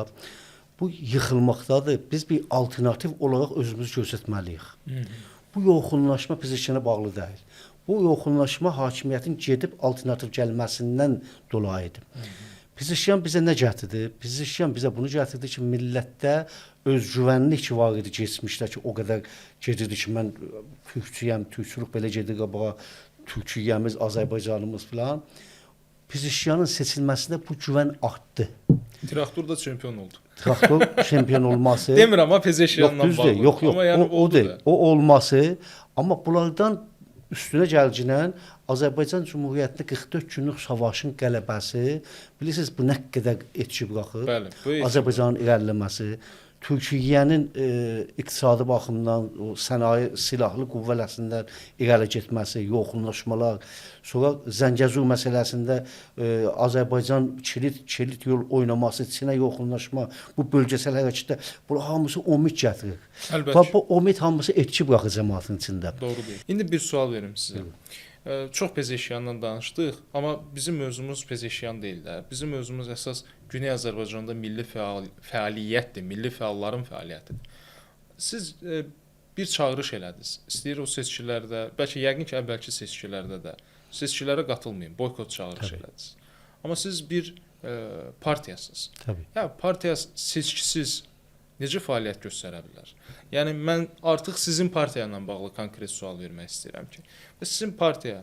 S2: Bu yıxılmaqdadır. Biz bir alternativ olaraq özümüzü göstərməliyik. Bu yoxunlaşma Pezeshkiyana bağlı deyil. Bu yoxunlaşma hakimiyyətin gedib alternativ gəlməsindən dolayıdır. Pezeshkiyan bizə nə gətirdi? Pezeshkiyan bizə bunu gətirdi ki, millətdə özgüvənlik var idi keçmişdə ki, o qədər gedirdi ki, mən türkçüyəm, türkçülük belə gedir qabağa, türkçüyəmiz, Azərbaycanımız filan. Pezeshkiyanın seçilməsində bu güvən artdı.
S1: Traktorda çempion oldu.
S2: Traktor çempion olması.
S1: Demirəm amma Pezeshkiyanla bağlı.
S2: Yox,
S1: amma yəni
S2: o olması, amma bunlardan üstünə gəlginən Azərbaycan Cümhuriyyətində 44 günlük savaşın qələbəsi, bilirsiniz bu nə qədər etki buraxır?
S1: Bəli, bu
S2: Azərbaycanın irəliləməsi, Türkiyənin iqtisadi baxımdan, sənaye silahlı qüvvələsindən irəli getməsi, yoxunlaşmalar, sonra Zəngəzur məsələsində Azərbaycan kilit yol oynaması, Çinə yoxunlaşma, bu bölgəsəl hərəkətdə bu hamısı umid gətirir.
S1: Əlbəttə.
S2: Bu umid hamısı etki buraxır cəmaatın içində.
S1: Doğrudur. İndi bir sual verim sizə. Çox Pezeshkiyandan danışdıq, amma bizim mövzumuz Pezeshkiyan deyil də. Bizim mövzumuz əsas Güney Azərbaycanda milli fəaliyyətdir, milli fəalların fəaliyyətidir. Siz bir çağırış elədiniz. İstəyir o seçkilərdə, bəlkə yəqin ki, əvvəlki seçkilərdə də seçkilərə qatılmayın, boykot çağırış elədiniz. Amma siz bir partiyasınız. Yəni partiya seçkisiz necə fəaliyyət göstərə bilər? Yəni mən artıq sizin partiya ilə bağlı konkret sual vermək istəyirəm ki, sizin partiya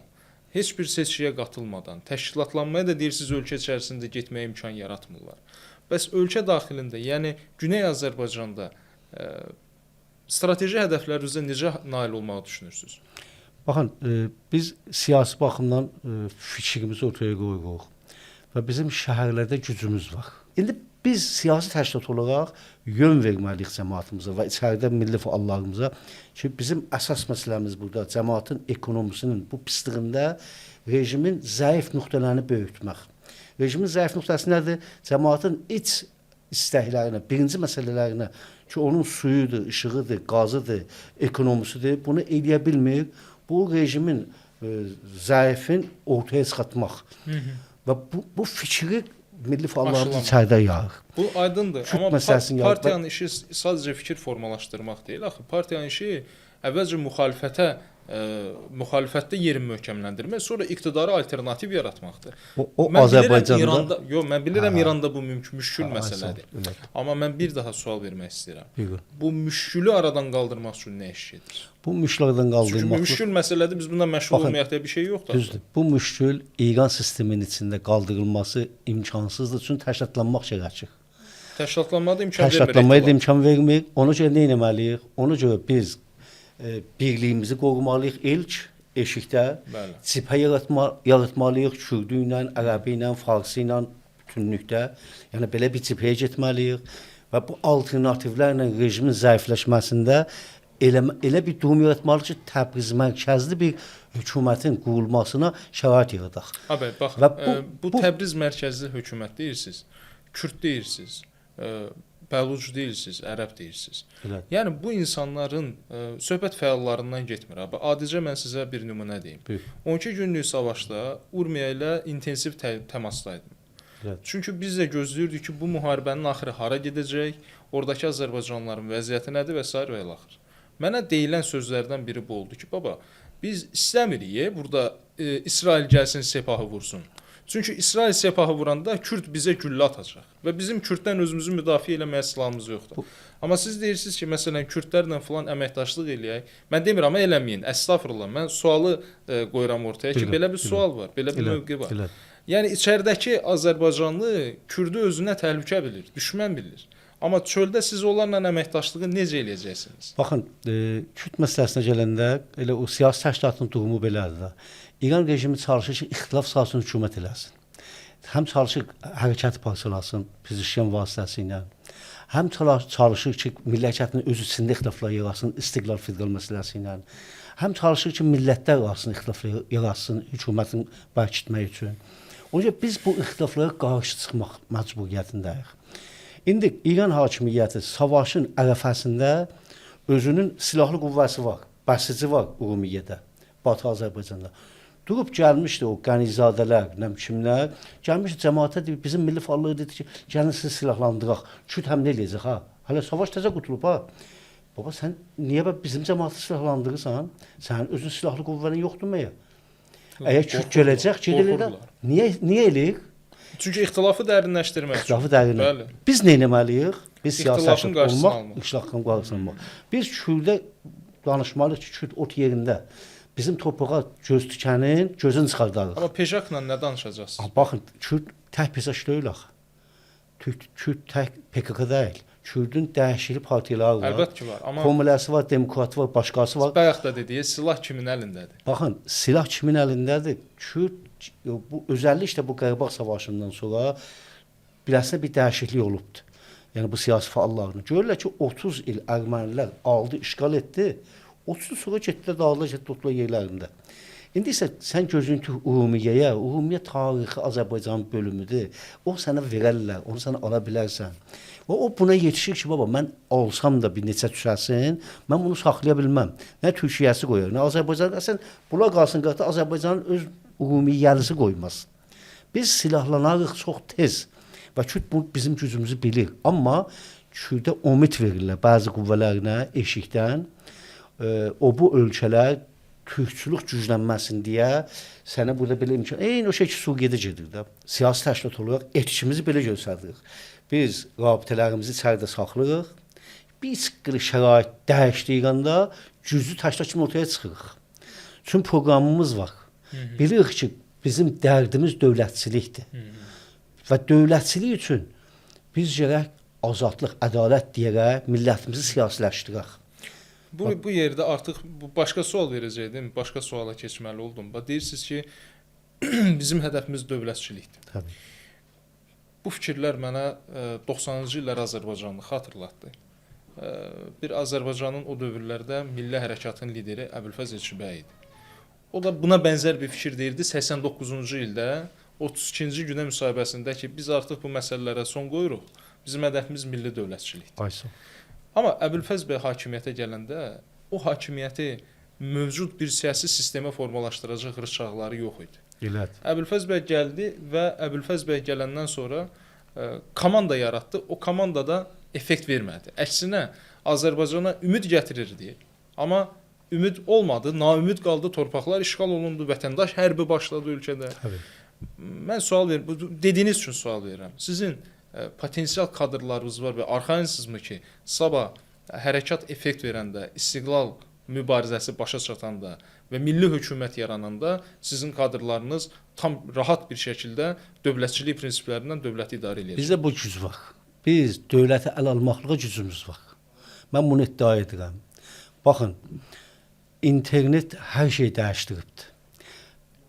S1: heç bir seçkiyə qatılmadan, təşkilatlanmaya da deyirsiniz ölkə içərisində getməyə imkan yaratmırlar. Bəs ölkə daxilində, yəni Güney Azərbaycanda strateji hədəflərinizə necə nail olmağı düşünürsünüz?
S2: Baxın, biz siyasi baxımdan fikrimizi ortaya qoyuruq və bizim şəhərlərdə gücümüz var. İndi biz siyasi təşkilat olaraq yön verməliyik cəmaatımıza və içəridə milli fəallarımıza ki, bizim əsas məsələmiz burada cəmaatın ekonomisinin bu pisliyində rejimin zəif nöqtələrini böyütmək. Rejimin zəif nöqtəsi nədir? Cəmaatın iç istəklərinə, birinci məsələlərinə ki, onun suyudur, işığıdır, qazıdır, ekonomisidir, bunu eləyə bilmir. Bu rejimin zəifin ortaya çıxartmaq. Və bu fikri milli fəallarımız içəridə yayır.
S1: Bu aydındır.
S2: Kürt
S1: Amma
S2: məsələsini
S1: partiyanın işi sadəcə fikir formalaşdırmaq deyil. Axı partiyanın işi əvvəlcə müxalifətdə yerin möhkəmləndirmək, sonra iqtidara alternativ yaratmaqdır.
S2: O Azərbaycanda
S1: mən bilirəm İranda bu müşkül məsələdir. Amma mən bir daha sual vermək istəyirəm.
S2: Buyurun.
S1: Bu müşkülü aradan qaldırmaq üçün nə iş gedir?
S2: Bu müşküllərdən qaldırmaq.
S1: Çünki müşkül məsələdir, biz bundan məşğul olmayaq deyə bir şey yoxdur.
S2: Düzdür. Bu müşkül İran sisteminin içində qaldırılması imkansızdır, çünki təşkilatlanmaq gərəkir.
S1: Təşkilatlanmada imkan vermir.
S2: Təşkilatlanmaya da imkan vermir. Ona görə nə etməliyik? Ona görə biz birliyimizi qorumalıyıq ilk eşikdə. Cibhə yaratmalıyıq Kürdü ilə, Ərəbi ilə, Farsı ilə bütünlükdə. Yəni belə bir cibhəyə getməliyik və bu alternativlərlə rejimin zəifləşməsində elə bir durum yaratmalıyıq ki, Təbriz mərkəzli bir hökumətin qurulmasına şərait yaradaq.
S1: Bax, bu Təbriz mərkəzli hökumət deyirsiniz, Kürd deyirsiniz, Bəluc deyirsiniz, Ərəb deyirsiniz. Yəni bu insanların söhbət fəallarından getmir. Adicə mən sizə bir nümunə deyim. 12 günlük savaşda Urmiya ilə intensiv təmasdaydım. Çünki biz də gözləyirdik ki, bu müharibənin axırı hara gedəcək, oradakı Azərbaycanlıların vəziyyəti nədir və s. və ilaxır. Mənə deyilən sözlərdən biri bu oldu ki, baba, biz istəmirik burada İsrail gəlsin sepahı vursun. Çünki İsrail sepahı vuranda Kürd bizə güllə atacaq və bizim Kürddən özümüzü müdafiə eləməyə silahımız yoxdur. Amma siz deyirsiniz ki, məsələn, Kürdlərlə falan əməkdaşlıq eləyək. Mən demirəm, amma eləməyin. Əstəğfurullah. Mən sualı qoyuram ortaya ki, belə bir sual var, belə bir mövqe var. Yəni içəridəki Azərbaycanlı Kürdü özünə təhlükə bilir, düşmən bilir. Amma çöldə siz onlarla əməkdaşlığı necə eləyəcəksiniz?
S2: Baxın, Kürd məsələsinə gələndə elə o siyasi təşkilatın durumu belədir də. İran rejimi çalışır ki, ixtilaf sahəsində hökumət eləsin. Həm çalışır hərəkəti parçalasın, Pezişyan vasitəsilə. Həm çalışır ki, millət öz içində ixtilaflar yaratsın, istiqlal federal məsələsi ilə. Həm çalışır ki, millətlər arasında ixtilaflar yaratsın, hökumətin bərkitmək üçün. Onun üçün biz bu ixtilaflara qarşı çıxmaq məcburiyyətindəyik. İndi İran hakimiyyəti savaşın ərəfəsində özünün silahlı qüvvəsi var, bəsici var Urmiyyədə, Batı Azərbaycanda. Durub gəlmişdi o qənizadələr, kimlər, gəlmişdi cəmaata deyib, bizim milli fəallığı dedi ki, gəlin sizi silahlandıraq, Kürt həmlə eləyəcək, ha? Hələ savaş təzə qutulub, ha? Baba, sən niyə bizim cəmaatı silahlandırırsan? Sənin özün silahlı qüvvənin yoxdur məyə? Əgər Kürt gələcək, gedirlər, niyə eləyik?
S1: Çünki ixtilafı dərinləşdirmək üçün.
S2: İxtilafı dərinləşdirmək. Biz nə etməliyik? Biz siyasətçi olmaq, ixtilafın qarşısını almaq. Biz Kürdə danışmalıyıq ki, Kürd ot yerində. Bizim torpağa göz tükənin, gözünü çıxardarıq.
S1: Amma Pejakla nə danışacaqsınız?
S2: Baxın, Kürd tək Peşak deyil axı. Kürd tək PKK deyil. Kürdün dəyişiklik partiyaları var.
S1: Əlbəttə ki var. Amma
S2: Komuləsi var, demokratı var, başqası var.
S1: Bayaq da dediniz, silah kimin əlindədir?
S2: Baxın, silah kimin əlindədir? Kürd bu özəlliklə bu Qarabağ savaşından sonra biləsində bir dəyişiklik olubdu. Yəni bu siyasi fəallarını. Görürlər ki, 30 il ermənilər aldı, işğal etdi. 30 il sonra getdilər, dağıldılar, getdilər yerlərində. İndi isə sən gözün ki, Urmiyyəyə, Urmiyyə tarixi Azərbaycanın bölümüdür. O sənə verərlər, onu sənə ala bilərsən. Və o buna yetişir ki, baba, mən alsam da bir neçə düşəsin, mən bunu saxlaya bilməm. Nə Türkiyəsi qoyur, nə Azərbaycan qalsın, bunlar qalsın qatı Azərbaycanın öz Urmiyyəlisi qoymaz. Biz silahlanarıq çox tez və Kürd bu bizim gücümüzü bilir. Amma Kürdə ümid verirlər bəzi qüvvələrinə eşikdən. O bu ölkələr türkçülük güclənməsin deyə sənə burada belə imkan. Eyni o şey ki, Suriyədə gedir də. Siyasi təşkilat olaraq etkimizi belə göstəririk. Biz rabitələrimizi içəridə saxlayırıq. Bir sıqqılı şərait dəyişdiyi anda güclü təşkilat kimi ortaya çıxırıq. Çünki proqramımız var. Bilirik ki, bizim dərdimiz dövlətçilikdir. Və dövlətçilik üçün biz gərək azadlıq, ədalət deyərək millətimizi siyasiləşdirək.
S1: Bu yerdə artıq başqa sual verəcəydim, başqa suala keçməli oldum. Deyirsiniz ki, bizim hədəfimiz dövlətçilikdir.
S2: Təbii.
S1: Bu fikirlər mənə 90-cı illər Azərbaycanını xatırlatdı. Bir Azərbaycanın o dövrlərdə milli hərəkatın lideri Əbülfəz Elçibəy idi. O da buna bənzər bir fikir deyirdi 89-cu ildə 32-ci günə müsahibəsində ki, biz artıq bu məsələlərə son qoyuruq. Bizim hədəfimiz milli dövlətçilikdir.
S2: Aysa.
S1: Amma Əbülfəz bəy hakimiyyətə gələndə o hakimiyyəti mövcud bir siyasi sistemə formalaşdıracaq rıçaqları yox idi.
S2: Elədir.
S1: Əbülfəz bəy gəldi və Əbülfəz bəy gələndən sonra komanda yaratdı. O komandada effekt vermədi. Əksinə Azərbaycana ümid gətirirdi. Amma ümid olmadı, naümid qaldı, torpaqlar işğal olundu, vətəndaş hərbi başladı ölkədə.
S2: Təbii.
S1: Mən sual verirəm, dediyiniz üçün sual verirəm. Sizin potensial kadrlarınız var və arxayınsınızmı ki, sabah hərəkat effekt verəndə, istiqlal mübarizəsi başa çatanda və milli hökumət yarananda sizin kadrlarınız tam rahat bir şəkildə dövlətçilik prinsiplərindən dövləti idarə edəcək.
S2: Bizdə bu güc var. Biz dövləti əl almaqlığa gücümüz var. Mən bunu iddia edirəm. Baxın, internet hər şey dəyişdiribdir.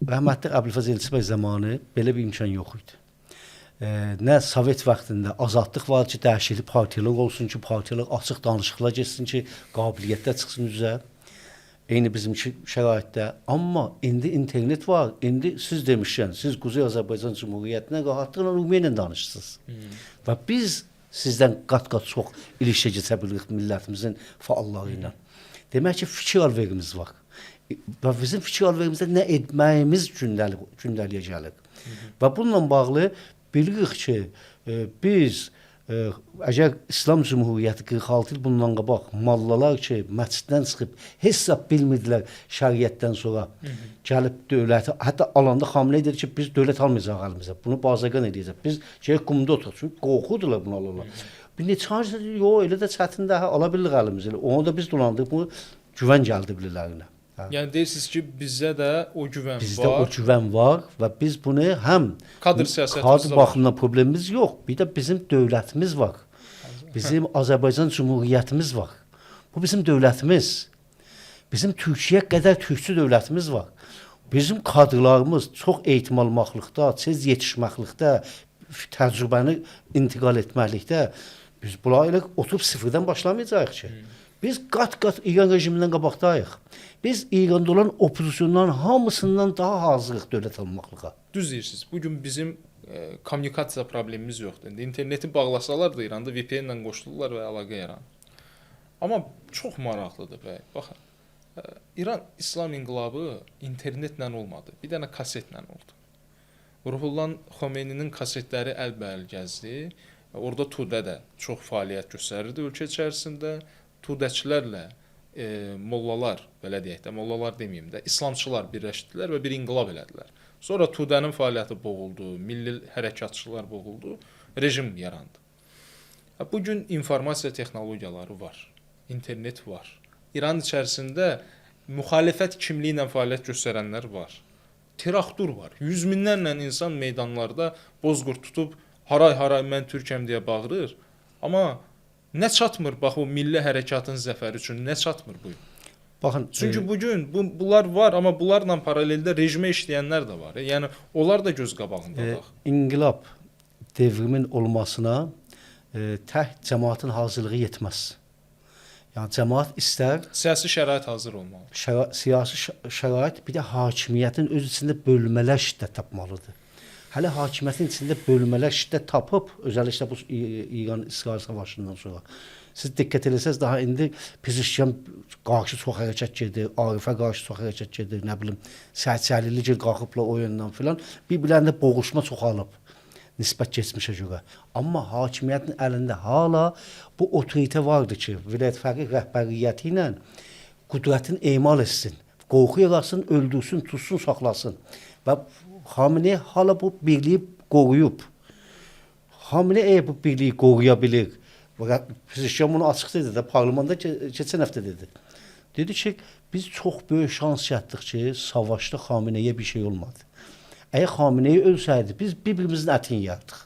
S2: Rəhmətli Əbülfəz Elçibəy zamanı belə bir imkan yox idi. Nə Sovet vaxtında azadlıq var ki, dəyişikli partiyalar olsun ki, partiyalar açıq danışıqlar getsin ki, qabiliyyətlər çıxsın üzə. Eyni bizimki şəraitdə. Amma indi internet var. İndi siz demişkən, siz Quzey Azərbaycan Cümhuriyyətinə rahatlıqla Rumiyyə ilə danışırsınız. Və biz sizdən qat-qat çox ilişə keçə bilirik millətimizin fəalları ilə. Demək ki, fikir alverimiz var. Və bizim fikir alverimizdə nə etməyimiz gündəliyə gəlir. Və bununla bağlı bilirik ki, biz əgər İslam Cümhuriyyəti 46 il bundan qabaq mallalar ki, məsciddən çıxıb hesab bilmirdilər şəriətdən sonra gəlib dövləti, hətta alanda xamilə edir ki, biz dövlət almayacaq əlimizə, bunu bazargan edəcək. Biz qumda oturaq, çünki qorxudular bunu alırlar. Bir neçə ay yox, elə də çətin də ala bilirik əlimizə. Onu da biz dolandıq, bu güvən gəldi bililərinə.
S1: Yəni deyirsiniz ki, bizdə də o güvən
S2: Bizdə
S1: var.
S2: o güvən var və biz bunu həm
S1: Kadr siyasətimizdə
S2: kadr baxımından problemimiz yox, bir də bizim dövlətimiz var. Bizim Azərbaycan Cümhuriyyətimiz var. Bu bizim dövlətimiz. Bizim Türkiyə qədər türkçü dövlətimiz var. Bizim kadrlarımız çox eğitim almaqlıqda, tez yetişməklikdə, təcrübəni intiqal etməklikdə biz bunlar elə oturub sıfırdan başlamayacağıq ki. Biz qat-qat İran rejimindən qabaqdayıq. Biz İranda olan opozisyonların hamısından daha hazırıq dövlət almaqlığa.
S1: Düz deyirsiniz. Bugün bizim kommunikasiya problemimiz yoxdur. İndi interneti bağlasalar da İranda VPN ilə qoşulurlar və əlaqə yaranır. Amma çox maraqlıdır bəy. Baxın, İran İslam inqilabı internetlə olmadı. Bir dənə kasetlə oldu. Ruhullah Xomeyninin kasetləri əlbəəl gəzdi. Orada TUDə də çox fəaliyyət göstərirdi ölkə içərisində. TUDəçilərlə mollalar, belə deyək də, mollalar deməyim də, İslamçılar birləşdilər və bir inqilab elədilər. Sonra TUDənin fəaliyyəti boğuldu, milli hərəkatçılar boğuldu, rejim yarandı. Bugün informasiya texnologiyaları var, internet var. İran içərisində müxalifət kimliyi ilə fəaliyyət göstərənlər var. Tiraktur var. Yüz minlərlə insan meydanlarda bozqurt tutub haray-haray mən Türkəm deyə bağırır. Amma nə çatmır bax o milli hərəkatın zəfəri üçün nə çatmır bu?
S2: Baxın,
S1: çünki bugün bunlar var, amma bunlarla paraleldə rejimə işləyənlər də var. Yəni onlar da göz qabağındadır.
S2: İnqilab devrimin olmasına tək cəmaətin hazırlığı yetməz. Yəni cəmaət istər
S1: siyasi şərait hazır olmalı.
S2: Siyasi şərait bir də hakimiyyətin öz içində bölmələr şiddət tapmalıdır. Hələ hakimiyyətin içində bölmələr şiddət tapıb, özəlliklə bu İran-İsrail savaşından sonra. Siz diqqət eləsəz, daha indi Pezişkyan qarşı çox hərəkət gedir, Arifə qarşı çox hərəkət gedir, nə bilim, Səhcəlili qalxıblar o yöndən filan. Bir-birlərində boğuşma çoxalıb, nisbət keçmişə görə. Amma hakimiyyətin əlində hala bu otorite vardır ki, vilayət fərqi rəhbəriyyəti ilə qüdrətin emal etsin, qorxu yaratsın, öldürsün, tutsun, saxlasın. Və Xamenei hala bu birliyi qoruyub. Xamenei bu birliyi qoruya bilir. Pezişkyan bunu açıq dedi də, parlamenda keçən həftə dedi. Dedi ki, biz çox böyük şans yatdıq ki, savaşda Xameneiyə bir şey olmadı. Əgər Xamenei ölsəydi, biz bir-birimizin ətini yerdıq.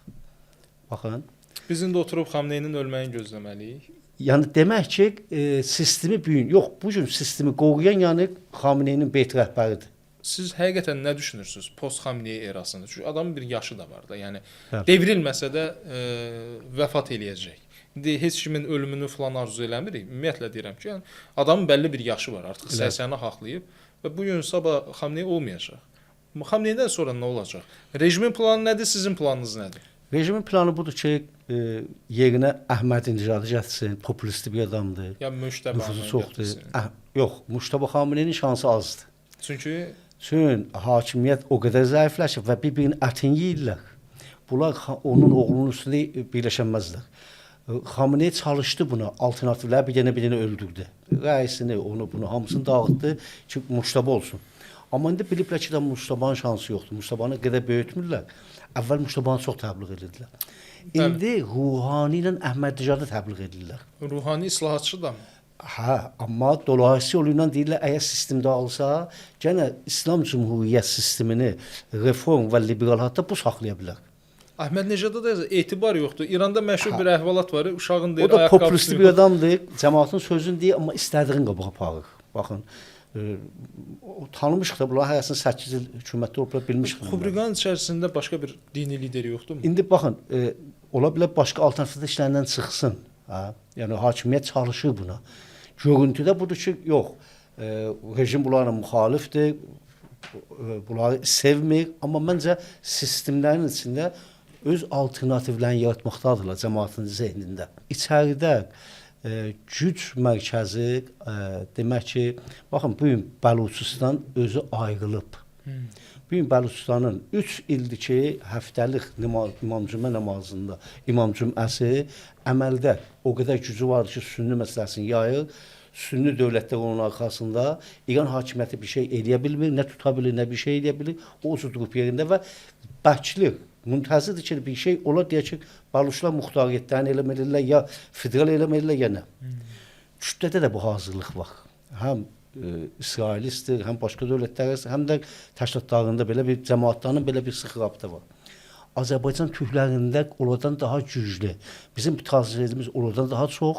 S2: Baxın.
S1: Biz indi oturub Xameneinin ölməyini gözləməliyik.
S2: Yəni demək ki, sistemi bu gün yox, bu gün sistemi qoruyan yəni Xameneinin beyt rəhbəridir.
S1: Siz həqiqətən nə düşünürsünüz post-Xamenei erasında? Çünki adamın bir yaşı da var da, yəni
S2: Bəli.
S1: devrilməsə də vəfat eləyəcək. İndi heç kimin ölümünü falan arzu eləmirik. Ümumiyyətlə deyirəm ki, yəni adamın bəlli bir yaşı var, artıq 80-ə haqlayıb və bu gün sabah Xamenei olmayacaq. Xameneidən sonra nə olacaq? Rejimin planı nədir, sizin planınız nədir?
S2: Rejimin planı budur ki, yerinə Əhmədincadı gətirsin, populist bir adamdır.
S1: Ya
S2: Nüfuzu
S1: Müştəbanı
S2: çoxdur.
S1: gətirsin.
S2: Yox, Muştaba Xameneinin şansı azdır.
S1: Çünki
S2: Çünki hakimiyyət o qədər zəifləşib və bir-birinin ətini yeyirlər. Bunlar onun oğlunun üstündə birləşənməzlər. Xamenei çalışdı buna, alternativlər bir dənə öldürdü. Rəisini, onu, bunu hamısını dağıtdı ki, Muştaba olsun. Amma indi biliblər ki, Muştabanın şansı yoxdur. Muştabanı qədər böyütmürlər. Əvvəl Muştabanı çox təbliğ edirdilər. İndi Ruhani ilə Əhmədnicadı təbliğ edirlər.
S1: Ruhani islahatçı da mı?
S2: Hə, amma dolayısı yolu ilə deyirlər, əgər sistem dağılsa, yenə İslam Cümhuriyyət sistemini reform və liberal həyatda bu saxlaya bilər.
S1: Əhmədnecada da etibar yoxdur. İranda məşhur bir əhvalat var. Uşağın deyir,
S2: O da populist bir adamdır. Cəmaatın sözünü deyir, amma istədiyin qabağa aparır. Baxın, tanımışıq da bunlar həyatında 8 il hökumətdə olublar, bilmişik.
S1: Xubriqanın içərisində başqa bir dini lider yoxdurmu?
S2: İndi baxın, ola bilər başqa alternativ işlərdən çıxsın. Hə? Yəni hakimiyyət çalışır buna. Görüntüdə budur ki, yox, rejim bunlara müxalifdir, bunları sevmir, amma məncə sistemlərin içində öz alternativlərini yaratmaqdadırlar cəmaatın zehnində. İçəridə güc mərkəzi demək ki, baxın, bu gün Bəluçistan özü ayrılıb. Bu gün Bəluçistanın 3 ildir ki, həftəlik İmam Cümə namazında İmam Cüməsi əməldə o qədər gücü vardır ki, sünni məsələsini yayır. Sünni dövlətlər onun arxasında İran hakimiyyəti bir şey eləyə bilmir, nə tuta bilir, nə bir şey eləyə bilir. O durub yerində və bəklir. Müntəzirdir ki, bir şey ola deyə ki, Baluşlar muxtariyyətlərini eləməlirlər, ya federal eləməlirlər, ya nə. Kütlədə də bu hazırlıq var. Həm İsrailistdir, həm başqa dövlətlər, həm də təşkilatlarında belə bir cəmaatlarının belə bir sıx rabitə var. Azərbaycan türklərində oradan daha güclü, bizim təsirimiz oradan daha çox,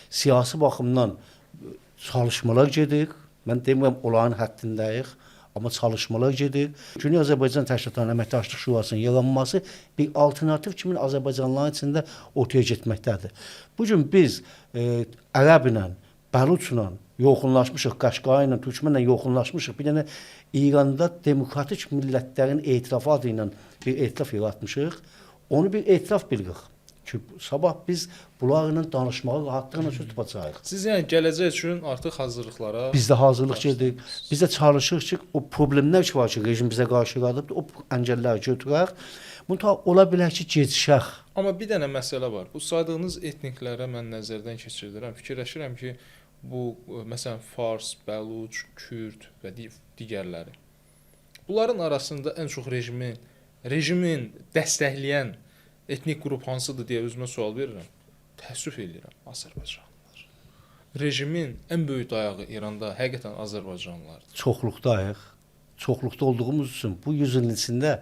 S2: siyasi baxımdan çalışmalar gedir. Mən demirəm, onların həddindəyik. Amma çalışmalar gedir. Güney Azərbaycan Təşkilatlarının Əməkdaşlıq Şurasının yaranması bir alternativ kimi Azərbaycanlıların içində ortaya getməkdədir. Bu gün biz Ərəb ilə, Bəluç ilə yoxunlaşmışıq, Qaşqay ilə, Türkmənlə yoxunlaşmışıq. Bir dənə İranda demokratik millətlərin etirafı ilə bir etiraf yaratmışıq. Onu bir etiraf bilirik. Ki, sabah biz bunlarla danışmağa rahatlıqla söz tutacağıq.
S1: Siz yəni gələcək üçün artıq hazırlıqlara...
S2: Biz də hazırlıq gedik. Biz də çalışırıq ki, o problemlər ki var ki, rejim bizə qarşı qadıb, o əngəlləri götürək. Bunu ola bilər ki, gecişək.
S1: Amma bir dənə məsələ var. Bu saydığınız etniklərə mən nəzərdən keçirdirəm. Fikirləşirəm ki, bu məsələn Fars, Bəluç, Kürd və digərləri. Bunların arasında ən çox rejimin dəstəkləyən etnik qrup hansıdır deyə özümə sual verirəm. Təəssüf edirəm, Azərbaycanlılar. Rejimin ən böyük dayağı İranda həqiqətən Azərbaycanlılardır.
S2: Çoxluqdayıq. Çoxluqda olduğumuz üçün bu 100 ilin içində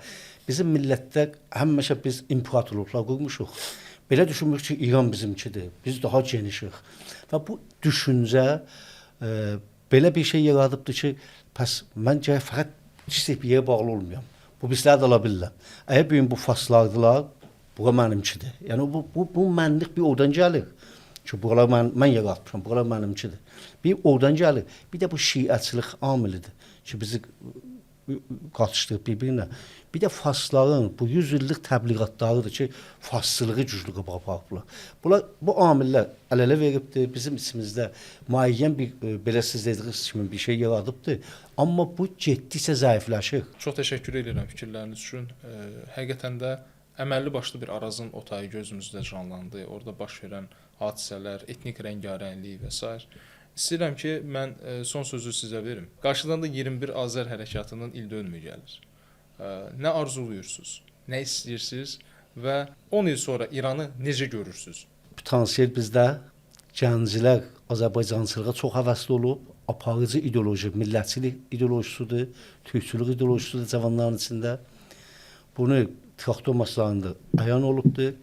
S2: bizim millətdə həmişə biz imperatorluqlar qurmuşuq. Belə düşünmürük ki, İran bizimkidir. Biz daha genişik. Və bu düşüncə belə bir şey yaradıbdır ki, pəs mən gərək fəqət kiçik bir yerə bağlı olmayam. Bu bizlər də ala bilirlər. Əgər bir gün bu faslardılar, bura mənimkidir. Yəni bu mənlik bir oradan gəlir. Ki, buralar mən yaratmışam, buralar mənimkidir. Bir oradan gəlir. Bir də bu şiəçilik amilidir ki, bizi qatışdırıb bir-birinə. Bir də farsların bu 100 illik təbliğatlarıdır ki, farsçılığı güclü qabağa aparıblar. Bu amillər əl-ələ veribdir. Bizim içimizdə müəyyən bir belə siz dediyiniz kimi bir şey yaradıbdır. Amma bu getdikcə zəifləşir.
S1: Çox təşəkkür edirəm fikirləriniz üçün. Həqiqətən də əməlli başlı bir Arazın otayı gözümüzdə canlandı. Orada baş verən hadisələr, etnik rəngarənglik və s. İstəyirəm ki, mən son sözü sizə verim. Qarşıdan da 21 Azər hərəkatının ildönümü gəlir. Nə arzuluyursunuz, nə istəyirsiniz və 10 il sonra İranı necə görürsünüz? Potansial
S2: bizdə gənclər Azərbaycançılığa çox həvəsli olub. Aparıcı ideoloji, millətçilik ideolojisidir, türkçülük ideolojisidir cavanların içində. Bunu traktor masalarında ayan olubdur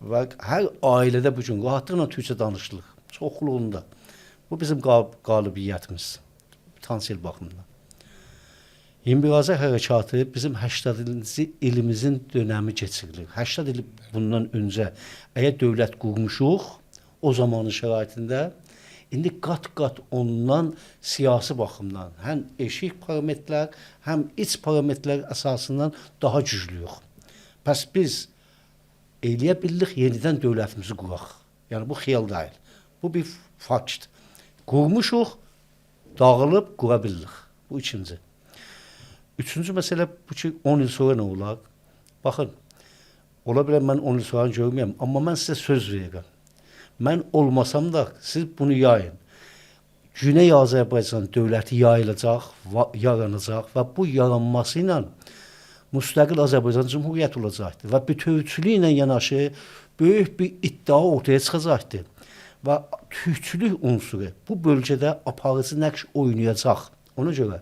S2: və hər ailədə bu gün rahatlıqla türkçə danışılır. çoxluğunda. Bu bizim qalibiyyətimiz, potansial baxımından. 21 Azər hərəkatı bizim 80-ci ilimizin dönəmi keçirilir. 80 il bundan öncə əgər dövlət qurmuşuq, o zamanın şəraitində indi qat-qat ondan siyasi baxımdan həm eşik parametrlər, həm iç parametrlər əsasından daha güclüyük. Pəs biz eləyə bildik yenidən dövlətimizi quraq. Yəni bu xeyal deyil. Bu bir faktdır. Qurmuşuq, dağılıb qura bildik. Bu ikinci. Üçüncü məsələ bu ki 10 il sonra nə olar? Baxın, ola bilər mən 10 il sonra görməyəm, amma mən sizə söz verirəm. Mən olmasam da siz bunu yayın. Güney Azərbaycan dövləti yayılacaq, yaranacaq və bu yaranması ilə müstəqil Azərbaycan Cümhuriyyəti olacaqdır və bütövlükçülük ilə yanaşı böyük bir iddia ortaya çıxacaqdır və türkçülük unsuru bu bölgədə aparıcı nəqş oynayacaq. Ona görə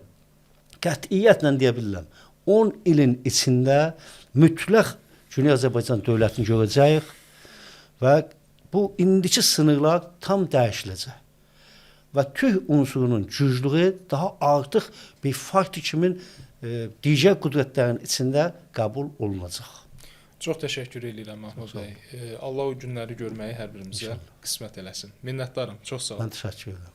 S2: qətiyyətlə deyə bilirəm, 10 ilin içində mütləq Güney Azərbaycan dövlətini görəcəyik və bu indiki sınırlar tam dəyişiləcək. Və türk unsurunun güclüyü daha artıq bir fakt kimi digər qüdrətlərin içində qəbul olunacaq.
S1: Çox təşəkkür edirəm Mahmud bəy. Allah o günləri görməyi hər birimizə qismət eləsin. Minnətdarım. Çox sağ olun.
S2: Mən təşəkkür edirəm.